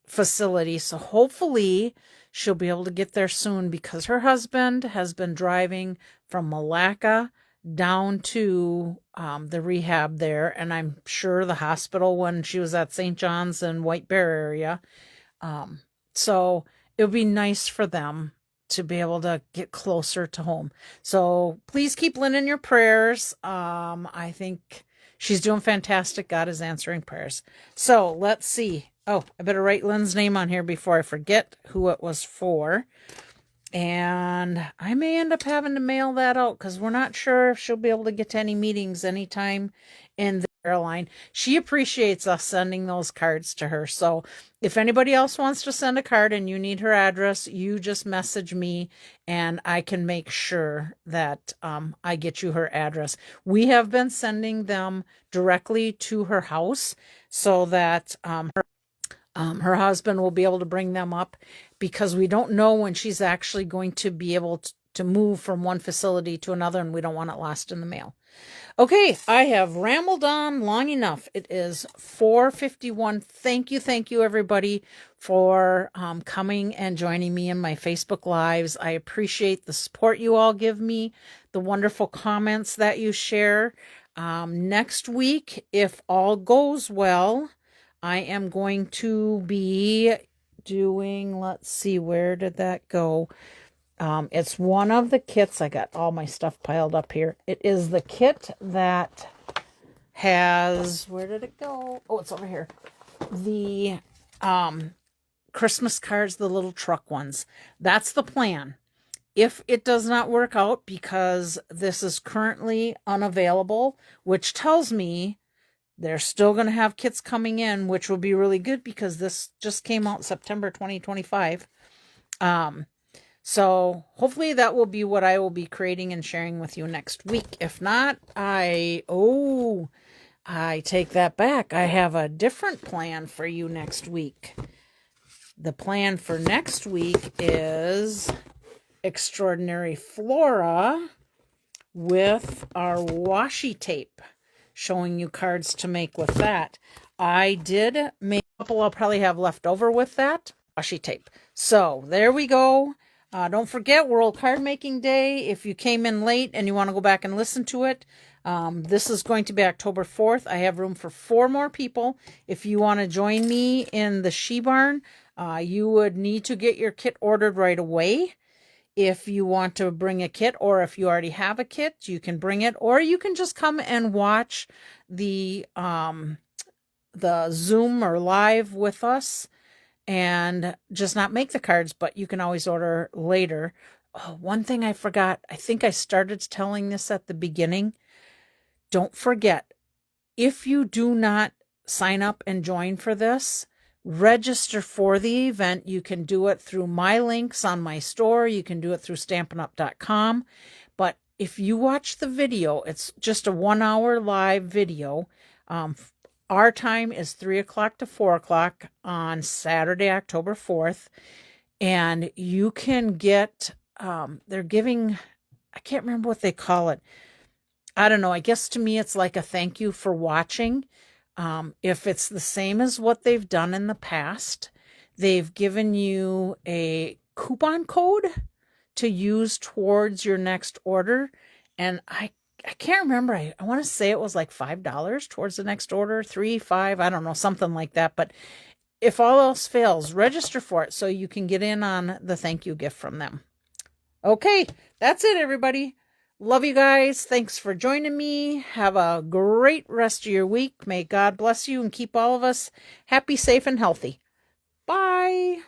facility. So hopefully she'll be able to get there soon, because her husband has been driving from Malacca down to the rehab there, and I'm sure the hospital when she was at St. John's and White Bear area. So it would be nice for them to be able to get closer to home. So please keep Lynn in your prayers. I think she's doing fantastic. God is answering prayers. So let's see. Oh, I better write Lynn's name on here before I forget who it was for. And I may end up having to mail that out because we're not sure if she'll be able to get to any meetings anytime in the airline. She appreciates us sending those cards to her. So if anybody else wants to send a card and you need her address, you just message me and I can make sure that I get you her address. We have been sending them directly to her house so that her husband will be able to bring them up, because we don't know when she's actually going to be able to move from one facility to another, and we don't want it lost in the mail. Okay, I have rambled on long enough. It is 4:51. Thank you, everybody, for coming and joining me in my Facebook Lives. I appreciate the support you all give me, the wonderful comments that you share. Next week, if all goes well, I am going to be doing, let's see, where did that go? It's one of the kits. I got all my stuff piled up here. It is the kit that has, where did it go? Oh, it's over here. The Christmas cards, the little truck ones. That's the plan. If it does not work out, because this is currently unavailable, which tells me they're still going to have kits coming in, which will be really good because this just came out September 2025. So hopefully that will be what I will be creating and sharing with you next week. If not, I take that back. I have a different plan for you next week. The plan for next week is Extraordinary Flora with our washi tape, showing you cards to make with that. I did make a couple I'll probably have left over with that washi tape. So there we go. Don't forget World Card Making Day. If you came in late and you want to go back and listen to it, this is going to be October 4th. I have room for 4 more people. If you want to join me in the She Barn, you would need to get your kit ordered right away. If you want to bring a kit, or if you already have a kit, you can bring it, or you can just come and watch the Zoom or live with us and just not make the cards, but you can always order later. Oh, one thing I forgot, I think I started telling this at the beginning. Don't forget, if you do not sign up and join for this, register for the event. You can do it through my links on my store. You can do it through Stampin'Up.com. But if you watch the video, it's just a 1-hour live video. Our time is 3 o'clock to 4 o'clock on Saturday, October 4th. And you can get, they're giving, I can't remember what they call it. I don't know. I guess to me, it's like a thank you for watching. If it's the same as what they've done in the past, they've given you a coupon code to use towards your next order. And I can't remember. I want to say it was like $5 towards the next order, 3, 5, I don't know, something like that. But if all else fails, register for it so you can get in on the thank you gift from them. Okay, that's it, everybody. Love you guys. Thanks for joining me. Have a great rest of your week. May God bless you and keep all of us happy, safe, and healthy. Bye.